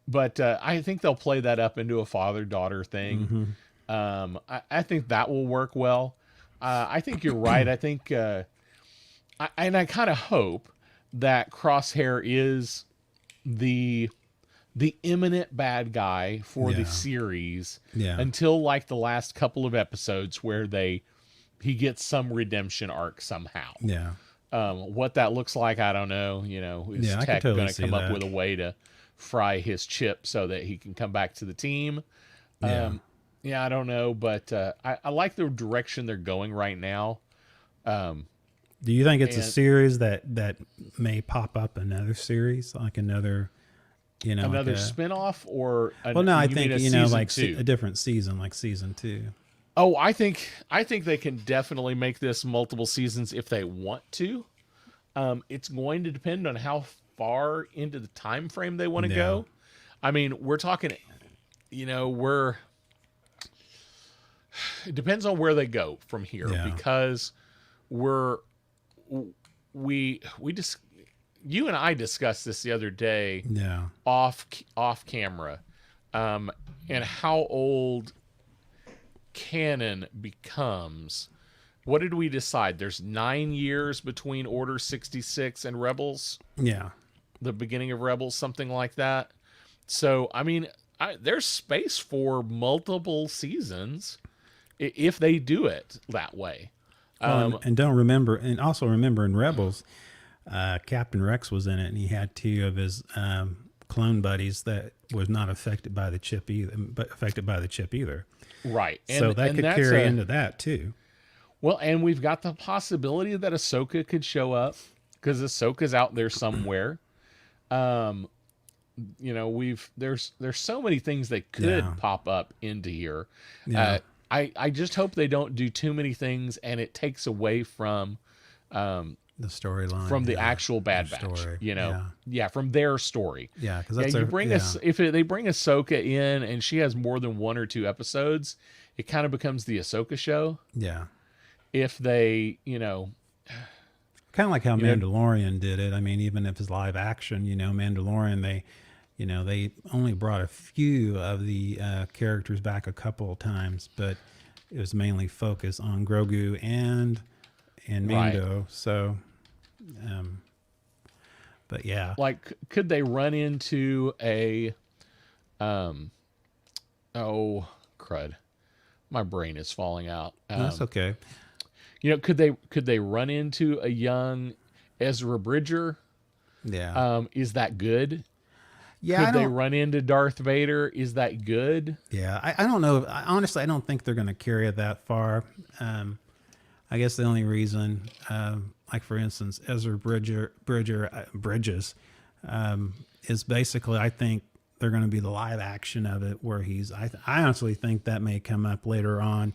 But I think they'll play that up into a father daughter thing. Mm-hmm. I think that will work well. I think you're right. I think, I kind of hope that Crosshair is the imminent bad guy for the Yeah. series Yeah. until like the last couple of episodes where he gets some redemption arc somehow. Yeah. What that looks like, I don't know. Is Yeah, I can Tech totally going to see come up that. with a way to fry his chip so that he can come back to the team? Yeah. Yeah, I don't know, but I like the direction they're going right now. Do you think it's a and- series that may pop up another series, like another, Another like spin-off or well, no, I you mean think a like season 2? a different season, like season 2. Oh, I think they can definitely make this multiple seasons if they want to. It's going to depend on how far into the time frame they want to go. I mean, we're talking, it depends on where they go from here because you and I discussed this the other day off camera, and how old canon becomes. What did we decide? There's 9 years between Order 66 and Rebels. Yeah. The beginning of Rebels, something like that. So, I mean, there's space for multiple seasons if they do it that way. And also remember in Rebels, Captain Rex was in it, and he had 2 of his clone buddies that was not affected by the chip either. Right. So that could carry into that too. Well, and we've got the possibility that Ahsoka could show up because Ahsoka's out there somewhere. There's so many things that could pop up into here. Yeah. I just hope they don't do too many things and it takes away from The storyline from the actual Bad Batch, story. From their story. Yeah, because that's if they bring Ahsoka in and she has more than 1 or 2 episodes, it kind of becomes the Ahsoka show. Yeah. If they, kind of like how Mandalorian did it. I mean, even if it's live action, Mandalorian, they only brought a few of the characters back a couple of times, but it was mainly focused on Grogu and Mando. Right. So, but yeah, like, could they run into a, oh crud, my brain is falling out. That's okay. Could they run into a young Ezra Bridger? Yeah. Is that good? Yeah. Could they run into Darth Vader? Is that good? Yeah. I don't know. Honestly, I don't think they're going to carry it that far. I guess the only reason, like for instance, Ezra Bridges, is basically, I think they're going to be the live action of it where I honestly think that may come up later on,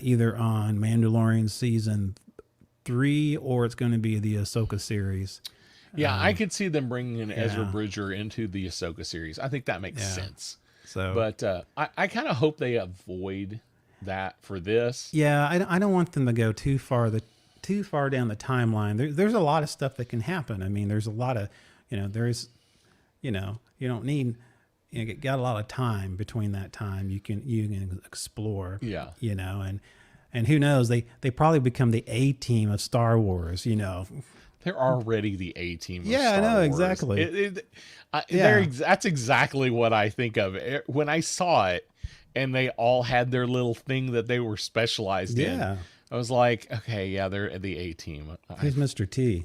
either on Mandalorian season 3 or it's going to be the Ahsoka series. Yeah, I could see them bringing an Ezra Bridger into the Ahsoka series. I think that makes sense. So, but I kind of hope they avoid that for this. Yeah, I don't want them to go too far down the timeline. There's a lot of stuff that can happen. I mean, there's a lot of, you don't need, you got a lot of time between that time. You can explore. Yeah. And who knows? They probably become the A team of Star Wars. They're already the A team. Yeah, I know exactly. That's exactly what I think of when I saw it, and they all had their little thing that they were specialized in. I was like, okay, yeah, they're the A team. Who's Mr. T?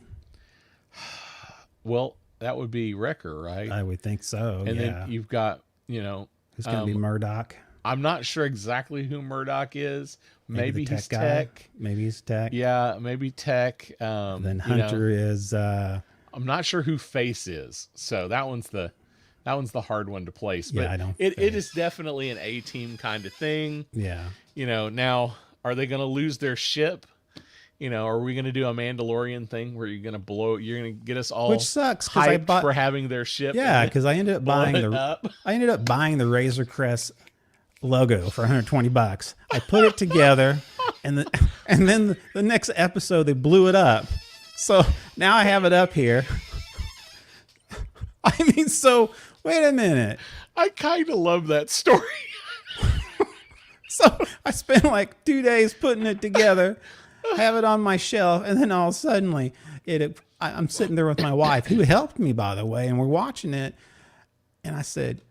Well, that would be Wrecker, right? I would think so. And then you've got, who's going to be Murdoch? I'm not sure exactly who Murdoch is. Maybe he's guy. Tech. Maybe he's Tech. Yeah, maybe Tech. Then Hunter is. I'm not sure who Face is. So that one's the hard one to place. But yeah, it is definitely an A team kind of thing. Yeah. Now are they going to lose their ship? Are we going to do a Mandalorian thing where you're going to get us all, which sucks hyped for having their ship? Yeah, because I ended up buying the Razor Crest logo for $120. I put it together, and then the next episode they blew it up. So now I have it up here. I mean, so wait a minute. I kind of love that story. So I spent like 2 days putting it together, have it on my shelf, and then all suddenly I'm sitting there with my wife, who helped me, by the way, and we're watching it, and I said,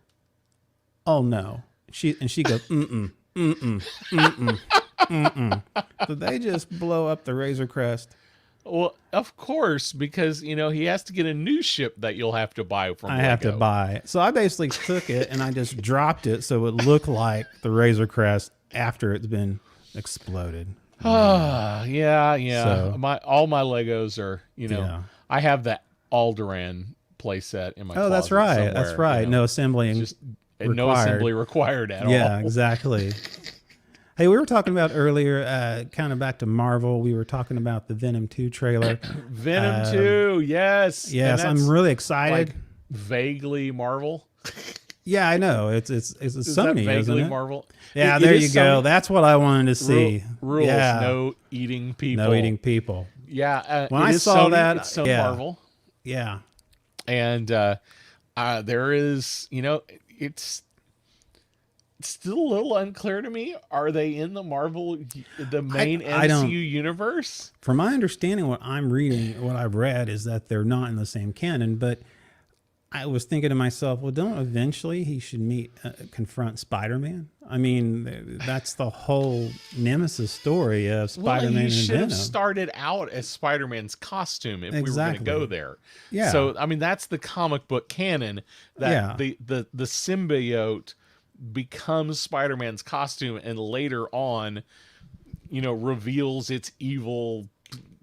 "Oh no." She goes, "Mm-mm, mm-mm, mm-mm, mm-mm." So they just blow up the Razor Crest. Well, of course, because he has to get a new ship that you'll have to buy from. I have to buy. So I basically took it and I just dropped it so it looked like the Razor Crest after it's been exploded. Yeah. So, all my Legos are, I have that Alderaan playset in my closet that's right. somewhere, That's right. No assembly required. No assembly required at all. Yeah, exactly. Hey, we were talking about earlier, kind of back to Marvel. We were talking about the Venom 2 trailer. Venom 2, yes. Yes, I'm really excited. Like vaguely Marvel. Yeah, I know. It's Sony, that vaguely isn't it? Marvel? Yeah, there you go. That's what I wanted to see. Rules, yeah. no eating people. No eating people. Yeah. When I saw that, it's Sony Marvel. Yeah. And there is, it's still a little unclear to me. Are they in the main MCU universe? From my understanding, what I've read is that they're not in the same canon, but I was thinking to myself, well, don't eventually he should confront Spider-Man? I mean, that's the whole Nemesis story of Spider-Man and Venom. He should have started out as Spider-Man's costume if we were going to go there. Yeah. So, I mean, that's the comic book canon that the symbiote becomes Spider-Man's costume and later on, reveals its evil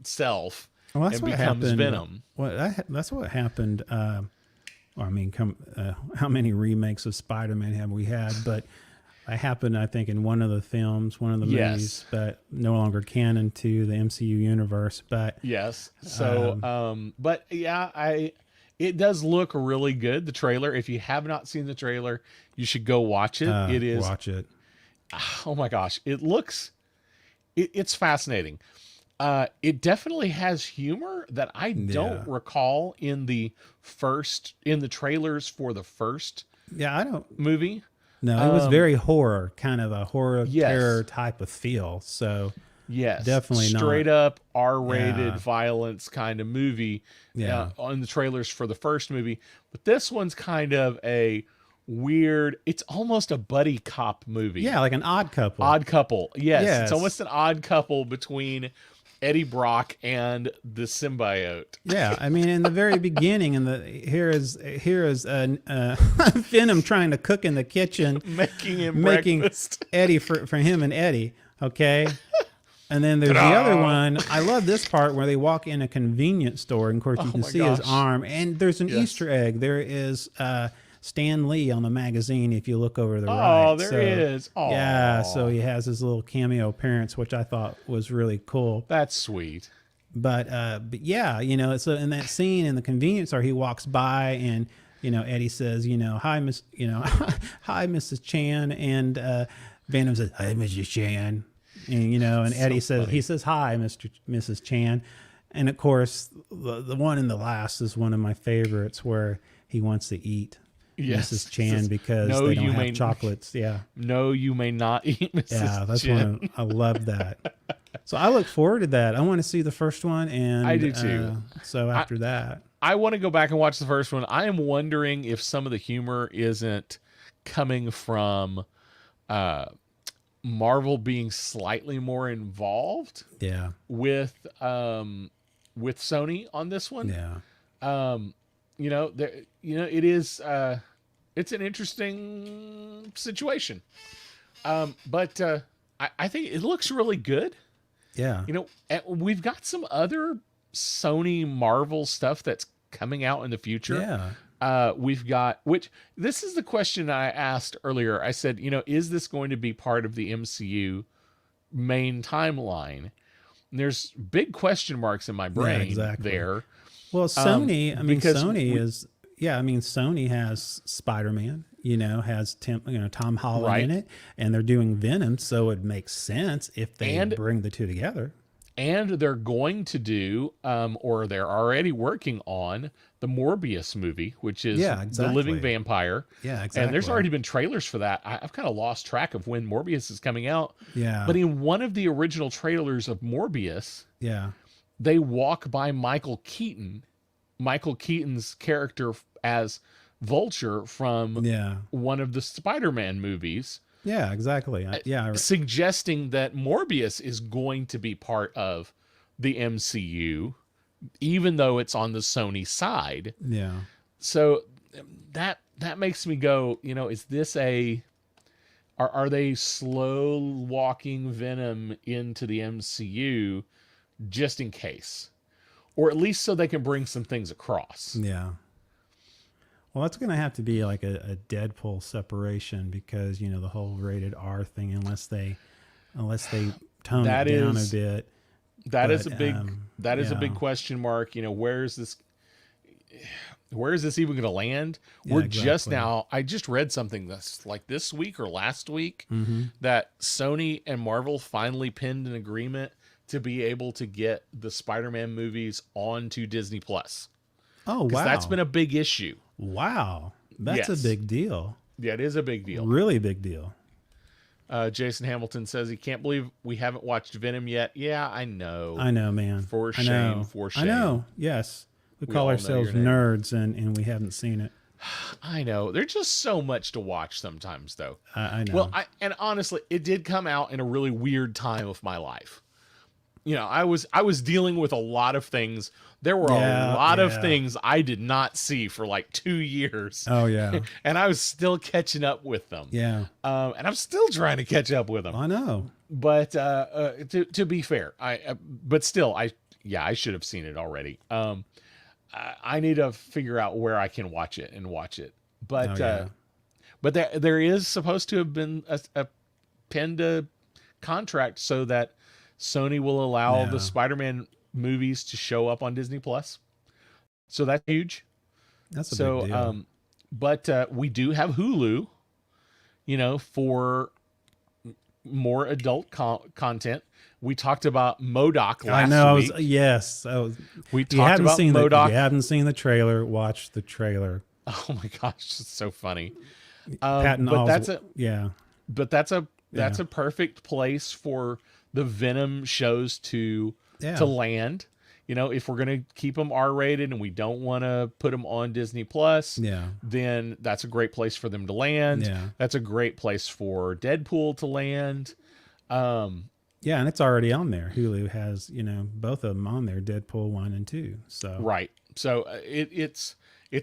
self. Well, that's and what becomes happened. Venom. Well, that's what happened. Well, I mean, how many remakes of Spider-Man have we had? But it happened, I think, in one of the films, one of the movies, but no longer canon to the MCU universe. But Yes. So, but yeah, it does look really good. The trailer. If you have not seen the trailer, you should go watch it. It is. Watch it. Oh my gosh, it looks. It's fascinating. It definitely has humor that I don't recall in the trailers for the first Yeah, I don't. movie. No, it was very horror, kind of a horror terror type of feel. So yes, definitely straight not. up R-rated violence kind of movie. Yeah. On the trailers for the first movie, but this one's kind of a weird. It's almost a buddy cop movie. Yeah, like an Odd Couple. Odd Couple. Yes, Yes. it's almost an Odd Couple between Eddie Brock and the symbiote. Yeah, I mean, in the very beginning, here is Venom trying to cook in the kitchen, making breakfast. Eddie for him and Eddie. Okay, and then there's the other one. I love this part where they walk in a convenience store, and of course you can see his arm, and there's an Easter egg. There is Stan Lee on the magazine if you look over the right. Oh, there he is. Aww. Yeah, so he has his little cameo appearance, which I thought was really cool. That's sweet. But yeah, so in that scene in the convenience store, he walks by and, Eddie says, hi, hi, Mrs. Chan. And Venom says, hi, Mrs. Chan. And, and Eddie says, he says, hi, Mrs. Chan. And of course, the one in the last is one of my favorites where he wants to eat Mrs. Chan because they don't have chocolates. Yeah. No, you may not eat Mrs. Yeah, that's Chan. one. I love that. So I look forward to that. I want to see the first one, and I do too. So after that, I want to go back and watch the first one. I am wondering if some of the humor isn't coming from Marvel being slightly more involved. Yeah. With Sony on this one. Yeah. It is. It's an interesting situation. But I think it looks really good. Yeah. We've got some other Sony Marvel stuff that's coming out in the future. Yeah. We've got, which this is the question I asked earlier. I said, is this going to be part of the MCU main timeline? And there's big question marks in my brain there. Well, Sony, Sony has Spider-Man, has Tom Holland in it, and they're doing Venom, so it makes sense if they bring the two together. And they're going to do, or they're already working on the Morbius movie, which is the living vampire. Yeah, exactly. And there's already been trailers for that. I've kind of lost track of when Morbius is coming out. Yeah. But in one of the original trailers of Morbius, they walk by Michael Keaton. Michael Keaton's character as Vulture from one of the Spider-Man movies. Yeah, exactly. Suggesting that Morbius is going to be part of the MCU, even though it's on the Sony side. Yeah. So that makes me go, is this are they slow walking Venom into the MCU just in case? Or at least so they can bring some things across. Yeah. Well, that's going to have to be like a Deadpool separation because, the whole rated R thing, unless they tone it down a bit. That is a big question mark. Where is this even going to land? We're just now, I just read something that's like this week or last week that Sony and Marvel finally pinned an agreement to be able to get the Spider-Man movies onto Disney Plus. Oh, wow. That's been a big issue. Wow. That's a big deal. Yeah, it is a big deal. Really big deal. Jason Hamilton says he can't believe we haven't watched Venom yet. Yeah, I know. I know, man. For shame. I know. Yes. We call ourselves nerds and we haven't seen it. I know. There's just so much to watch sometimes, though. I know. Well, and honestly, it did come out in a really weird time of my life. I was dealing with a lot of things. There were a lot of things I did not see for like 2 years. Oh yeah. And I was still catching up with them. Yeah. And I'm still trying to catch up with them. I know. But to be fair, but still yeah, I should have seen it already. I need to figure out where I can watch it and watch it. But but there is supposed to have been a penned a contract so that Sony will allow the Spider-Man movies to show up on Disney Plus. So that's huge. That's a big deal. But we do have Hulu, for more adult content. We talked about MODOK last week. Yes. We talked about MODOK. If you haven't seen the trailer, watch the trailer. Oh my gosh, it's so funny. Patton but that's a perfect place for the Venom shows to land. If we're going to keep them R-rated and we don't want to put them on Disney Plus, then that's a great place for them to land. Yeah. That's a great place for Deadpool to land. Yeah, and it's already on there. Hulu has, both of them on there, Deadpool 1 and 2. So right. So it's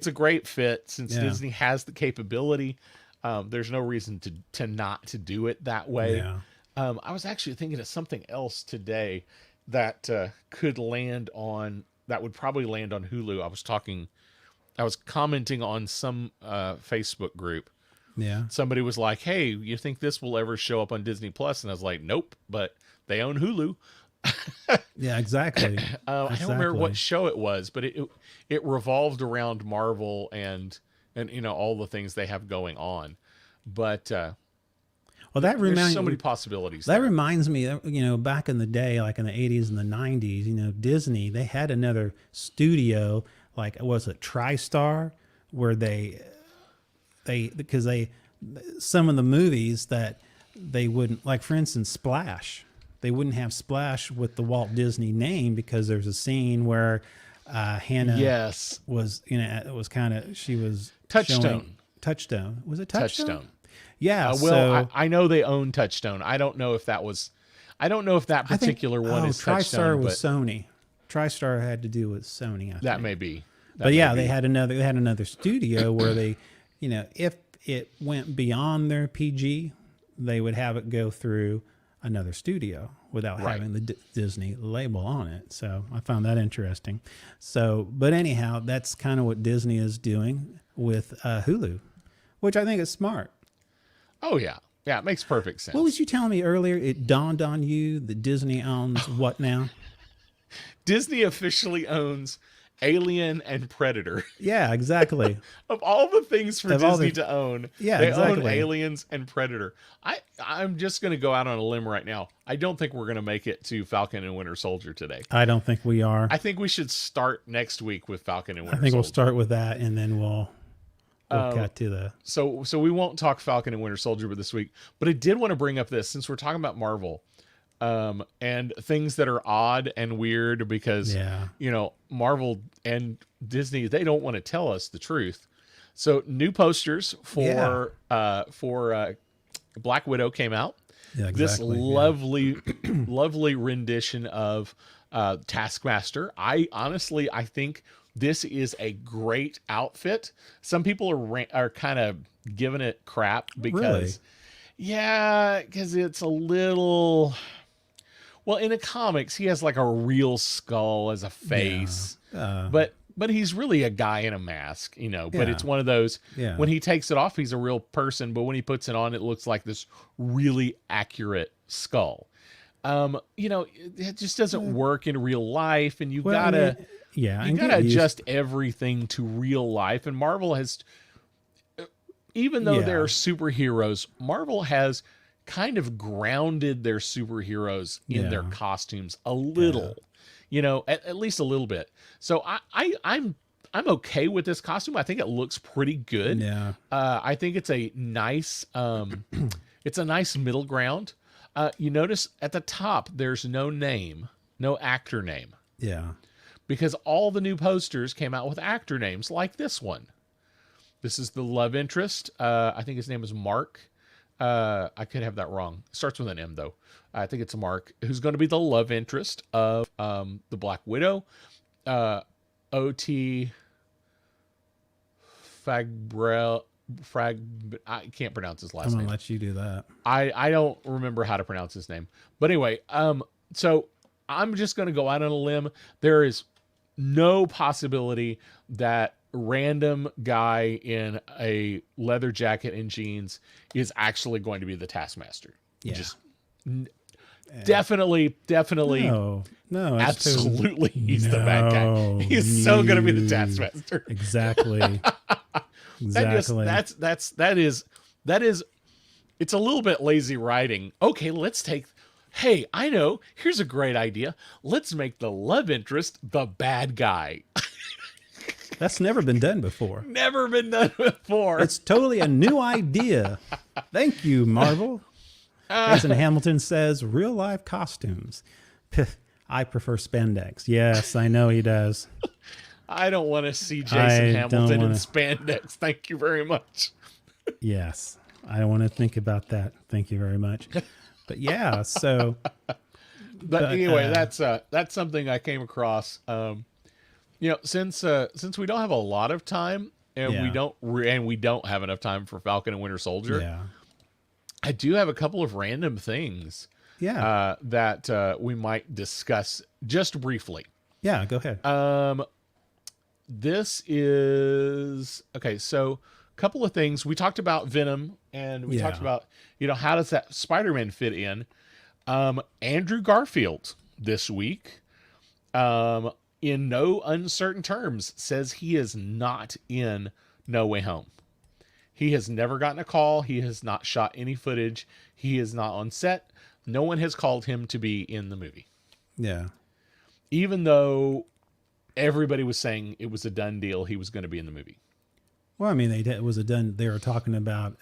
a great fit since Disney has the capability. There's no reason to not to do it that way. Yeah. I was actually thinking of something else today that would probably land on Hulu. I was commenting on some Facebook group. Yeah. Somebody was like, "Hey, you think this will ever show up on Disney Plus?" And I was like, "Nope," but they own Hulu. Yeah, exactly. I don't remember what show it was, but it revolved around Marvel and all the things they have going on. But there's so many possibilities. That reminds me, back in the day, like in the 80s and the 90s, Disney, they had another studio, like, was it TriStar, where because some of the movies that they wouldn't, like, for instance, Splash, they wouldn't have Splash with the Walt Disney name because there's a scene where Hannah was, it was kind of, she was Touchstone. Touchstone. Was it Touchstone? Touchstone. Yeah. I know they own Touchstone. I don't know if that particular one is Touchstone. TriStar was Sony. TriStar had to do with Sony. I think. That may be. They had another studio where they, if it went beyond their PG, they would have it go through another studio without having the Disney label on it. So I found that interesting. So, but anyhow, that's kind of what Disney is doing with Hulu, which I think is smart. Oh yeah. Yeah, it makes perfect sense. What was you telling me earlier? It dawned on you that Disney owns what now? Disney officially owns Alien and Predator. Yeah, exactly. Of all the things for Disney to own, they own Aliens and Predator. I'm just going to go out on a limb right now. I don't think we're going to make it to Falcon and Winter Soldier today. I don't think we are. I think we should start next week with Falcon and Winter Soldier. I think we'll start with that, and then we'll cut to the... So we won't talk Falcon and Winter Soldier this week, but I did want to bring up this, since we're talking about Marvel, and things that are odd and weird because, Marvel and Disney, they don't want to tell us the truth. So new posters for Black Widow came out. Yeah, exactly. This lovely, lovely rendition of Taskmaster. I think this is a great outfit. Some people are kind of giving it crap because, because it's a little... Well, in the comics, he has like a real skull as a face, but he's really a guy in a mask, But it's one of those when he takes it off, he's a real person, but when he puts it on, it looks like this really accurate skull. It just doesn't work in real life, and you gotta adjust everything to real life. And Marvel has, even though they're superheroes, Marvel has kind of grounded their superheroes in their costumes a little, at least a little bit. So I'm okay with this costume. I think it looks pretty good. Yeah. I think it's a nice, it's a nice middle ground. You notice at the top, there's no actor name. Yeah. Because all the new posters came out with actor names like this one. This is the love interest. I think his name is Mark. I could have that wrong. It starts with an M though. I think it's Mark, who's going to be the love interest of the Black Widow. O.T. Fagbrell. I can't pronounce his last name. I'm gonna let you do that. I don't remember how to pronounce his name. But anyway, so I'm just going to go out on a limb. There is no possibility that random guy in a leather jacket and jeans is actually going to be the Taskmaster. Yeah. Just definitely No, it's absolutely he's the bad guy. He's so going to be the Taskmaster. Exactly. Exactly. That is it's a little bit lazy writing. Okay, hey, I know, here's a great idea. Let's make the love interest the bad guy. That's never been done before. Never been done before. It's totally a new idea. Thank you, Marvel. Jason Hamilton says, real life costumes. I prefer spandex. Yes, I know he does. I don't want to see Jason Hamilton in spandex. Thank you very much. Yes, I don't want to think about that. Thank you very much. But yeah, so. But anyway, that's something I came across. Since we don't have a lot of time, and we don't have enough time for Falcon and Winter Soldier. Yeah. I do have a couple of random things. Yeah. That we might discuss just briefly. Yeah, go ahead. This is okay. So, a couple of things we talked about Venom, and we talked about how does that Spider-Man fit in. Andrew Garfield this week, in no uncertain terms, says he is not in No Way Home. He has never gotten a call. He has not shot any footage. He is not on set. No one has called him to be in the movie. Yeah. Even though everybody was saying it was a done deal, he was going to be in the movie. Well, I mean, they were talking about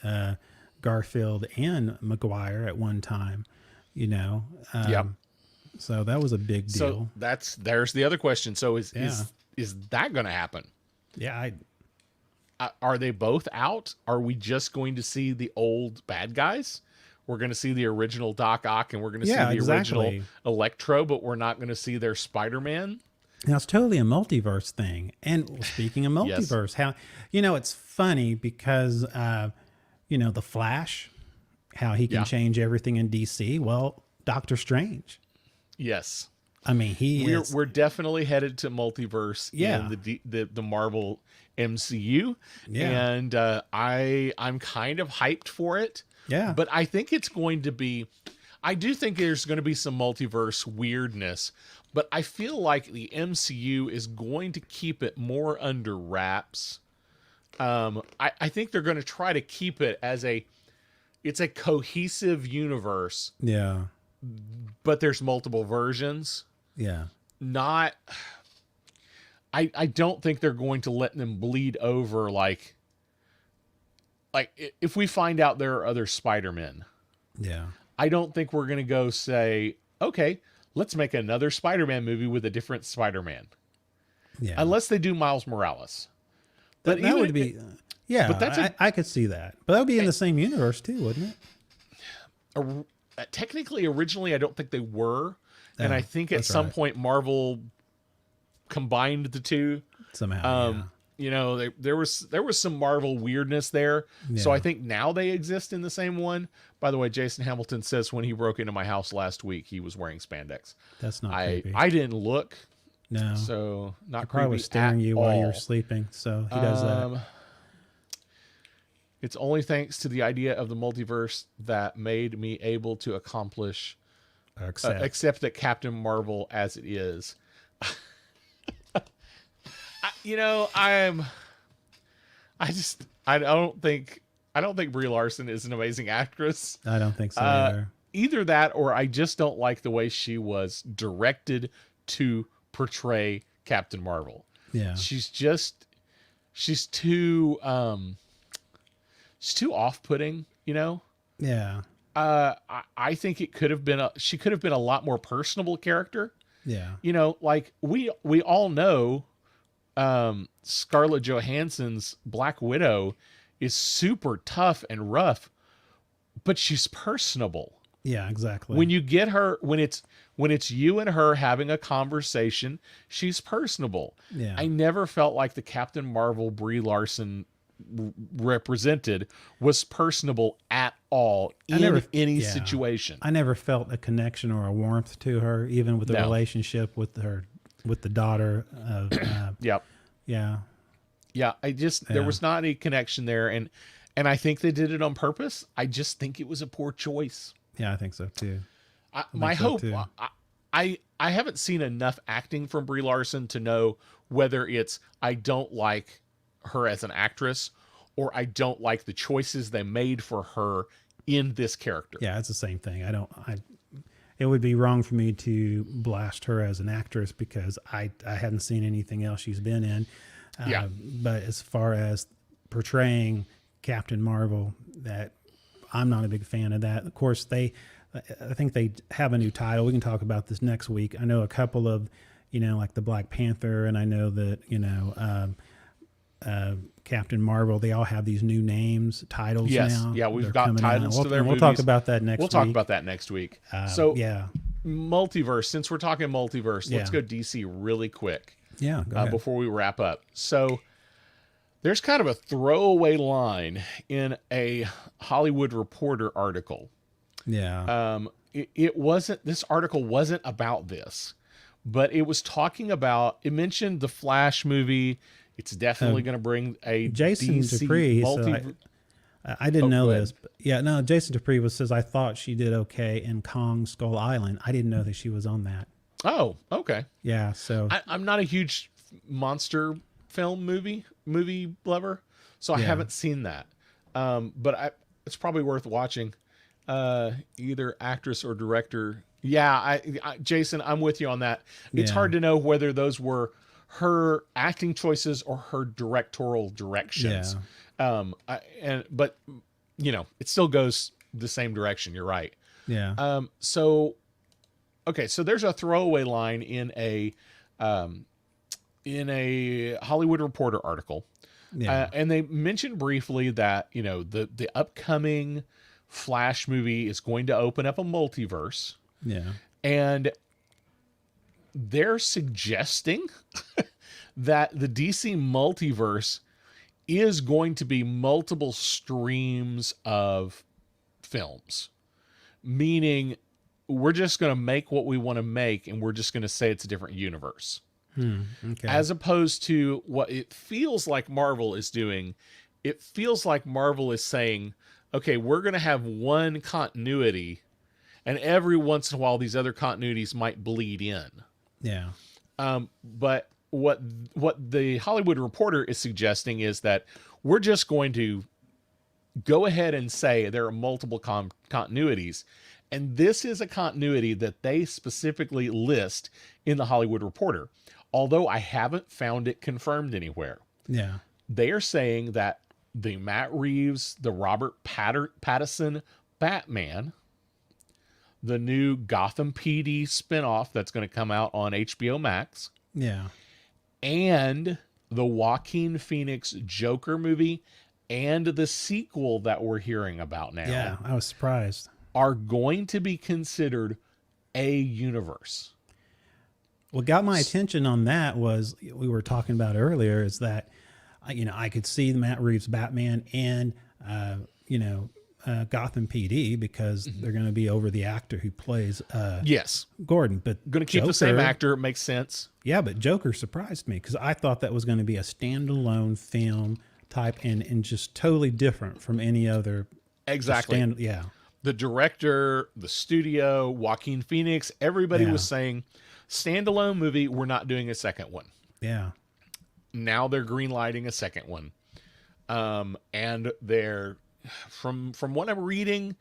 Garfield and Maguire at one time, Yeah. So that was a big deal. So there's the other question. So is that going to happen? Yeah. Are they both out? Are we just going to see the old bad guys? We're going to see the original Doc Ock, and we're going to see the original Electro, but we're not going to see their Spider-Man. Now, it's totally a multiverse thing. And speaking of multiverse, how it's funny because the Flash, how he can change everything in DC. Well, Doctor Strange. Yes. I mean, we're definitely headed to multiverse in the Marvel MCU. Yeah. And I'm kind of hyped for it. Yeah. But I think I do think there's going to be some multiverse weirdness, but I feel like the MCU is going to keep it more under wraps. I think they're going to try to keep it as it's a cohesive universe. Yeah. But there's multiple versions. Yeah. I don't think they're going to let them bleed over like if we find out there are other Spider-Men. Yeah. I don't think we're going to go say, okay, let's make another Spider-Man movie with a different Spider-Man. Yeah. Unless they do Miles Morales. But that would be, but I could see that. But that would be in the same universe too, wouldn't it? Technically, originally, I don't think they were. And I think at some point, Marvel combined the two. Somehow, there was some Marvel weirdness there. Yeah. So I think now they exist in the same one. By the way, Jason Hamilton says when he broke into my house last week, he was wearing spandex. That's not creepy. I didn't look. No. So not creepy. Probably staring at you while you're sleeping. So he does that. It's only thanks to the idea of the multiverse that made me able to accomplish accept that Captain Marvel as it is. I don't think Brie Larson is an amazing actress. I don't think so either. Either that, or I just don't like the way she was directed to portray Captain Marvel. Yeah, she's too off-putting. Yeah. I think she could have been a lot more personable character. Yeah. Like we all know Scarlett Johansson's Black Widow is super tough and rough, but she's personable. Yeah, exactly. When you get her, when it's you and her having a conversation, she's personable. Yeah. I never felt like the Captain Marvel Brie Larson represented was personable at all in any yeah. situation. I never felt a connection or a warmth to her, even with the No. relationship with the daughter of, Yep. yeah. Yeah. There Yeah. was not a connection there. And I think they did it on purpose. I just think it was a poor choice. Yeah, I think so too. My so, hope, too. I haven't seen enough acting from Brie Larson to know whether it's I don't like her as an actress or I don't like the choices they made for her in this character. Yeah, it's the same thing. It would be wrong for me to blast her as an actress because I hadn't seen anything else she's been in. Yeah. But as far as portraying Captain Marvel, that I'm not a big fan of that. Of course, I think they have a new title. We can talk about this next week. I know a couple of, like the Black Panther, and I know that, Captain Marvel, they all have these new names, titles now. Yeah, we've They're got coming out. titles to their We'll movies. talk about that next We'll week. talk about that next week. Yeah. Multiverse, since we're talking multiverse, let's Yeah. go DC really quick Yeah, go ahead. before we wap up. So there's kind of a throwaway line in a Hollywood Reporter article. Yeah. This article wasn't about this, but it was talking about, it mentioned the Flash movie. It's definitely going to bring a Jason DC Dupree, multi. I didn't know go ahead. this, but yeah, no, Jason Dupree says, I thought she did okay in Kong Skull Island. I didn't know that she was on that. Oh, okay. Yeah. So I'm not a huge monster film movie lover, so I Yeah. haven't seen that. But it's probably worth watching. Either actress or director. Yeah, Jason, I'm with you on that. It's Yeah. hard to know whether those were her acting choices or her directorial directions. But it still goes the same direction. You're right. yeah. So there's a throwaway line in a Hollywood Reporter article. Yeah. And they mentioned briefly that, the upcoming Flash movie is going to open up a multiverse, Yeah. and they're suggesting that the DC multiverse is going to be multiple streams of films, meaning we're just going to make what we want to make and we're just going to say it's a different universe. Okay. As opposed to what it feels like Marvel is doing. It feels like Marvel is saying, okay, we're going to have one continuity, and every once in a while these other continuities might bleed in. yeah. But what the Hollywood Reporter is suggesting is that we're just going to go ahead and say there are multiple continuities, and this is a continuity that they specifically list in the Hollywood Reporter. Although I haven't found it confirmed anywhere. Yeah. They are saying that the Matt Reeves, the Robert Pattinson Batman, the new Gotham PD spinoff that's going to come out on HBO Max, Yeah. and the Joaquin Phoenix Joker movie and the sequel that we're hearing about now Yeah. I was surprised. are going to be considered a universe. What got my attention on that was we were talking about earlier is that, I could see Matt Reeves Batman and, Gotham PD because they're going to be over the actor who plays Yes. Gordon. But Going to keep the same Joker- actor. Makes sense. Yeah, but Joker surprised me because I thought that was going to be a standalone film type and just totally different from any other. Exactly. Yeah. The director, the studio, Joaquin Phoenix, everybody Yeah. was saying, standalone movie, we're not doing a second one. Yeah. Now they're greenlighting a second one. And they're, from what I'm reading,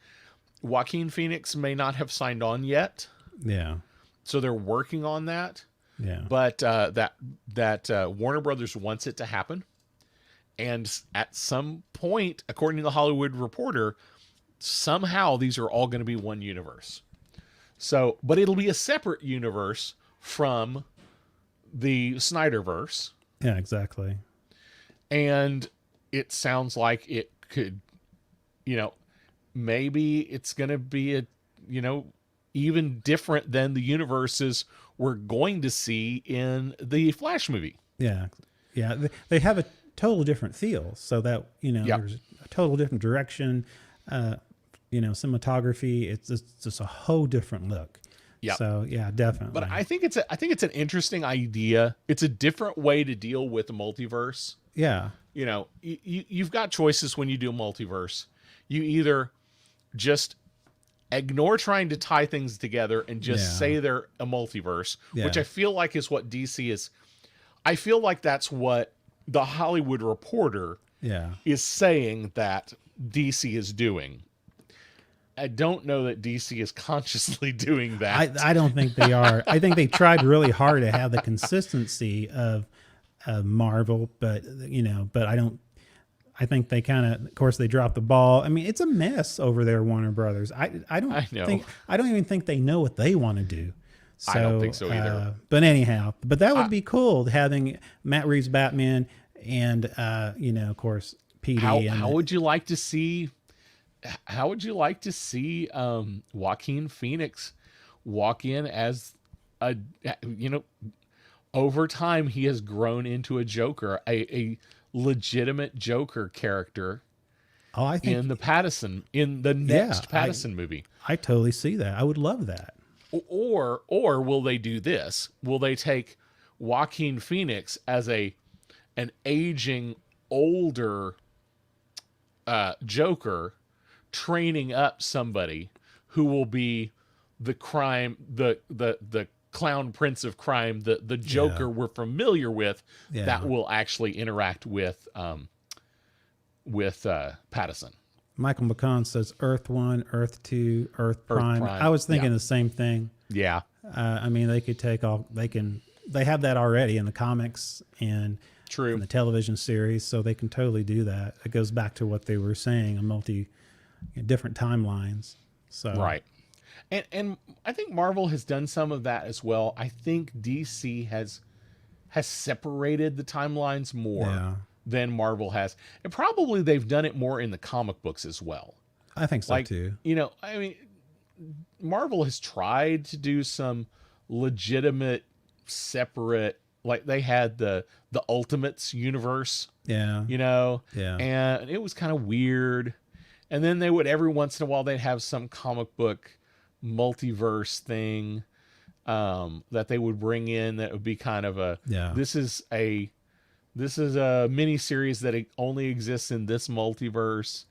Joaquin Phoenix may not have signed on yet. Yeah. So they're working on that. Yeah. But that Warner Brothers wants it to happen. And at some point, according to the Hollywood Reporter, somehow these are all going to be one universe. So, but it'll be a separate universe from the Snyderverse. Yeah, exactly. And it sounds like it could, maybe it's going to be even different than the universes we're going to see in the Flash movie. Yeah. Yeah. They have a total different feel. So that, Yep. there's a total different direction cinematography. It's just a whole different look. Yep. So yeah, definitely. But I think it's an interesting idea. It's a different way to deal with the multiverse. Yeah. You've got choices when you do multiverse. You either just ignore trying to tie things together and just say they're a multiverse, which I feel like is what DC is. I feel like that's what the Hollywood Reporter is saying that DC is doing. I don't know that DC is consciously doing that. I don't think they are. I think they tried really hard to have the consistency of Marvel, but I don't. I think they of course, they dropped the ball. I mean, it's a mess over there, Warner Brothers. I don't even think they know what they want to do. So, I don't think so either. But anyhow, that would be cool, having Matt Reeves Batman and of course, PD. How would you like to see? How would you like to see Joaquin Phoenix walk in as a over time he has grown into a Joker, a legitimate Joker character. Oh, I think in the next Pattinson movie. I totally see that. I would love that. Or will they do this? Will they take Joaquin Phoenix as an aging older Joker, training up somebody who will be the clown prince of crime, the Joker we're familiar with, that will actually interact with Pattinson. Michael McCann says Earth 1, Earth 2, Earth Prime. I was thinking the same thing. Yeah. I mean, they could take all, they have that already in the comics and in the television series, so they can totally do that. It goes back to what they were saying, different timelines. So right. And I think Marvel has done some of that as well. I think DC has separated the timelines more than Marvel has. And probably they've done it more in the comic books as well. I think so too. I mean, Marvel has tried to do some legitimate separate, like they had the Ultimates universe. Yeah. And it was kind of weird. And then they would, every once in a while, they'd have some comic book multiverse thing that they would bring in that would be kind of this is a mini series that only exists in this multiverse,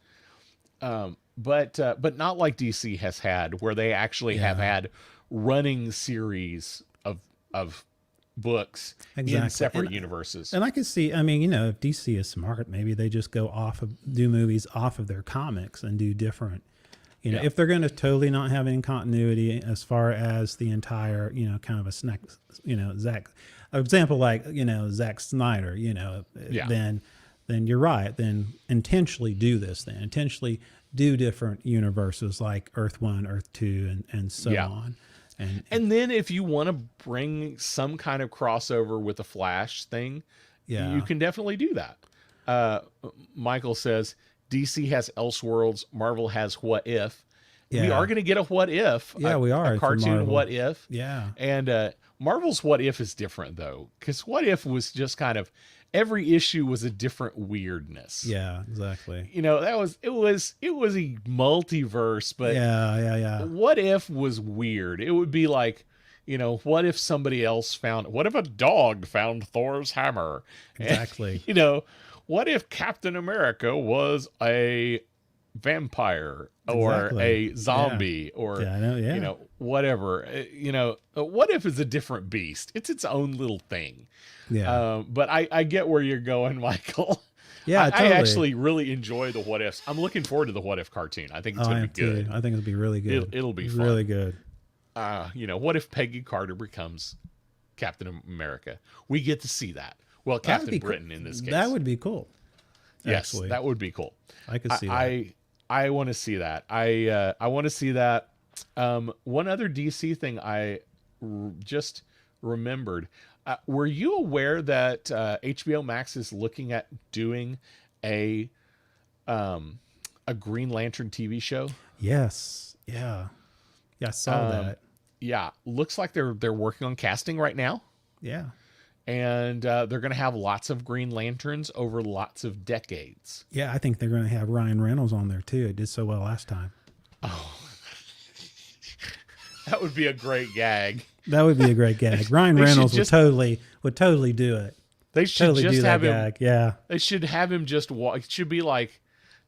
but not like DC has had, where they actually have had running series of books in separate universes. And I can see, I mean, if DC is smart, maybe they just do movies off of their comics and do different. If they're going to totally not have any continuity as far as the entire, kind of a snack, Zack, example like, Zack Snyder, then you're right. Then intentionally do this. Then intentionally do different universes like Earth 1, Earth 2, and so on. And then if you want to bring some kind of crossover with the Flash thing, you can definitely do that. Michael says, DC has Elseworlds, Marvel has What If. Yeah. We are going to get a What If. We are. A cartoon What If. Yeah. And Marvel's What If is different, though, because What If was just kind of, every issue was a different weirdness. Yeah, exactly. It was a multiverse, but What If was weird. It would be like, what if somebody else what if a dog found Thor's hammer? Exactly. And, what if Captain America was a vampire or a zombie or whatever? What if it's a different beast? It's its own little thing. Yeah. But I get where you're going, Michael. Yeah, I actually really enjoy the What Ifs. I'm looking forward to the What If cartoon. I think it's going to be good. I think it'll be really good. It'll be fun. Really good. What if Peggy Carter becomes Captain America? We get to see that. Well, Captain Britain in this case. That would be cool. Yes, that would be cool. I could see that. I want to see that. I want to see that. One other DC thing I just remembered. Were you aware that HBO Max is looking at doing a Green Lantern TV show? Yes. Yeah. Yeah, I saw that. Yeah, looks like they're working on casting right now. Yeah. And they're going to have lots of Green Lanterns over lots of decades. Yeah, I think they're going to have Ryan Reynolds on there too. It did so well last time. Oh, that would be a great gag. That would be a great gag. Ryan Reynolds would totally do it. They should Totally just do that have him. gag. Yeah. They should have him just walk. It should be like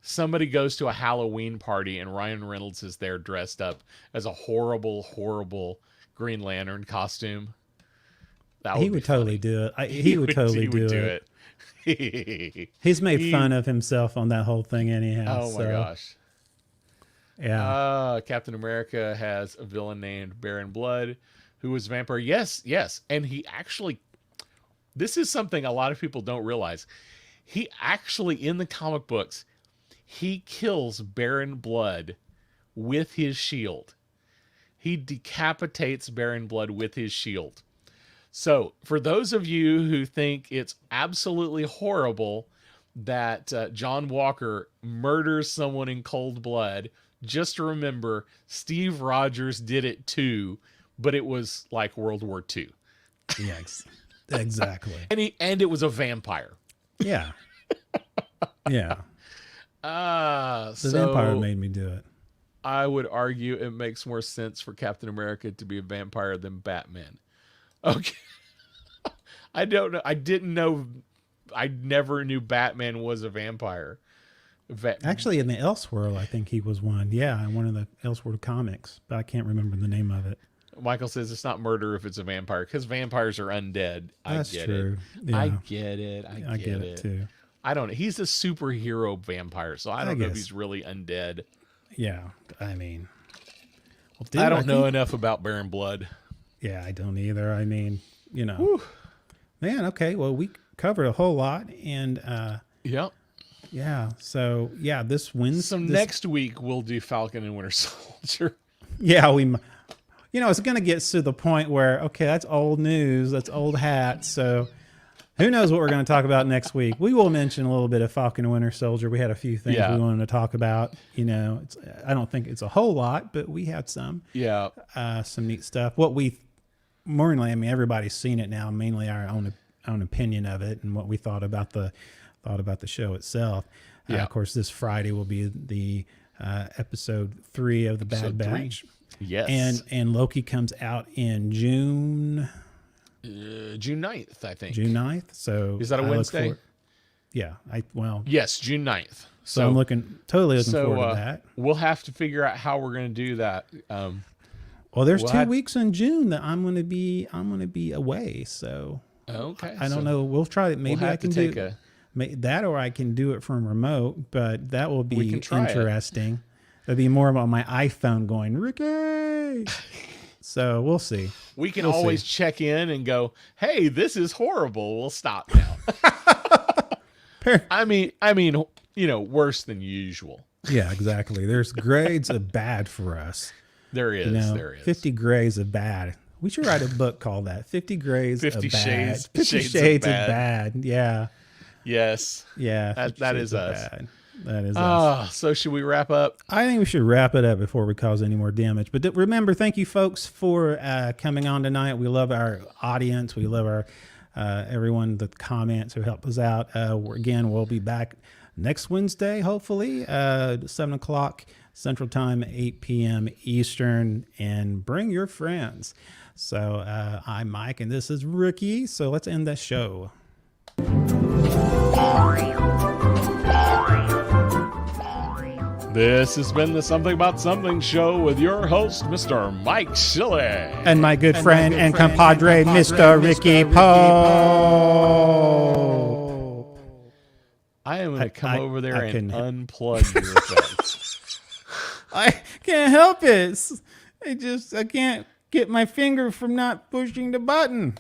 somebody goes to a Halloween party and Ryan Reynolds is there dressed up as a horrible, horrible Green Lantern costume. He would totally do it. He would totally do it. He's made fun of himself on that whole thing anyhow. Oh my gosh. Yeah. Captain America has a villain named Baron Blood who was a vampire. Yes. And he actually, this is something a lot of people don't realize. He actually, in the comic books, he kills Baron Blood with his shield. He decapitates Baron Blood with his shield. So, for those of you who think it's absolutely horrible that John Walker murders someone in cold blood, just remember Steve Rogers did it too, but it was like World War II. Yes, exactly. and it was a vampire. Yeah. Yeah. The vampire made me do it. I would argue it makes more sense for Captain America to be a vampire than Batman. Okay. I don't know. I didn't know. I never knew Batman was a vampire. Actually, in the Elseworld, I think he was one. Yeah, in one of the Elseworld comics, but I can't remember the name of it. Michael says it's not murder if it's a vampire because vampires are undead. That's true. Yeah. I get it. I get it too. I don't know. He's a superhero vampire, so I don't know if he's really undead. Yeah, I mean, I don't know enough about Baron Blood. Yeah, I don't either. I mean, man. Okay, well, we covered a whole lot, and yep. Yeah. So this wins. So next week we'll do Falcon and Winter Soldier. Yeah, it's going to get to the point where that's old news, that's old hat. So who knows what we're going to talk about next week? We will mention a little bit of Falcon and Winter Soldier. We had a few things we wanted to talk about. I don't think it's a whole lot, but we had some. Yeah. Some neat stuff. Everybody's seen it now. Mainly our own opinion of it and what we thought about the show itself. Of course, this Friday will be the episode 3 of the Bad Batch. Yes. And Loki comes out in June 9th, I think. June 9th. So is that a Wednesday? Yes, June 9th. So I'm totally looking forward to that. We'll have to figure out how we're going to do that. There's 2 weeks in June that I'm going to be away. So I don't know. We'll try it. Maybe I can do that, or I can do it from remote. But that will be interesting. It'll be more about my iPhone going, Ricky. So we'll see. We can always check in and go, hey, this is horrible. We'll stop now. I mean, worse than usual. Yeah, exactly. There's grades of bad for us. There is. There is 50 grades of bad. We should write a book called that. 50 grades 50 of bad. Shades, 50 shades of bad. Yeah. Yes. Yeah. That is us. Bad. That is us. So should we wrap up? I think we should wrap it up before we cause any more damage. But remember, thank you folks for coming on tonight. We love our audience. We love our everyone, the comments who help us out. Again, we'll be back next Wednesday, hopefully, 7 o'clock Central Time, 8 p.m. Eastern. And bring your friends. So I'm Mike, and this is Ricky. So let's end the show. This has been the Something About Something show with your host, Mr. Mike Shilley. And my good friend and compadre, Mr. Ricky Poe. I am going to come over there and unplug your effects. I can't help it. I can't get my finger from not pushing the button.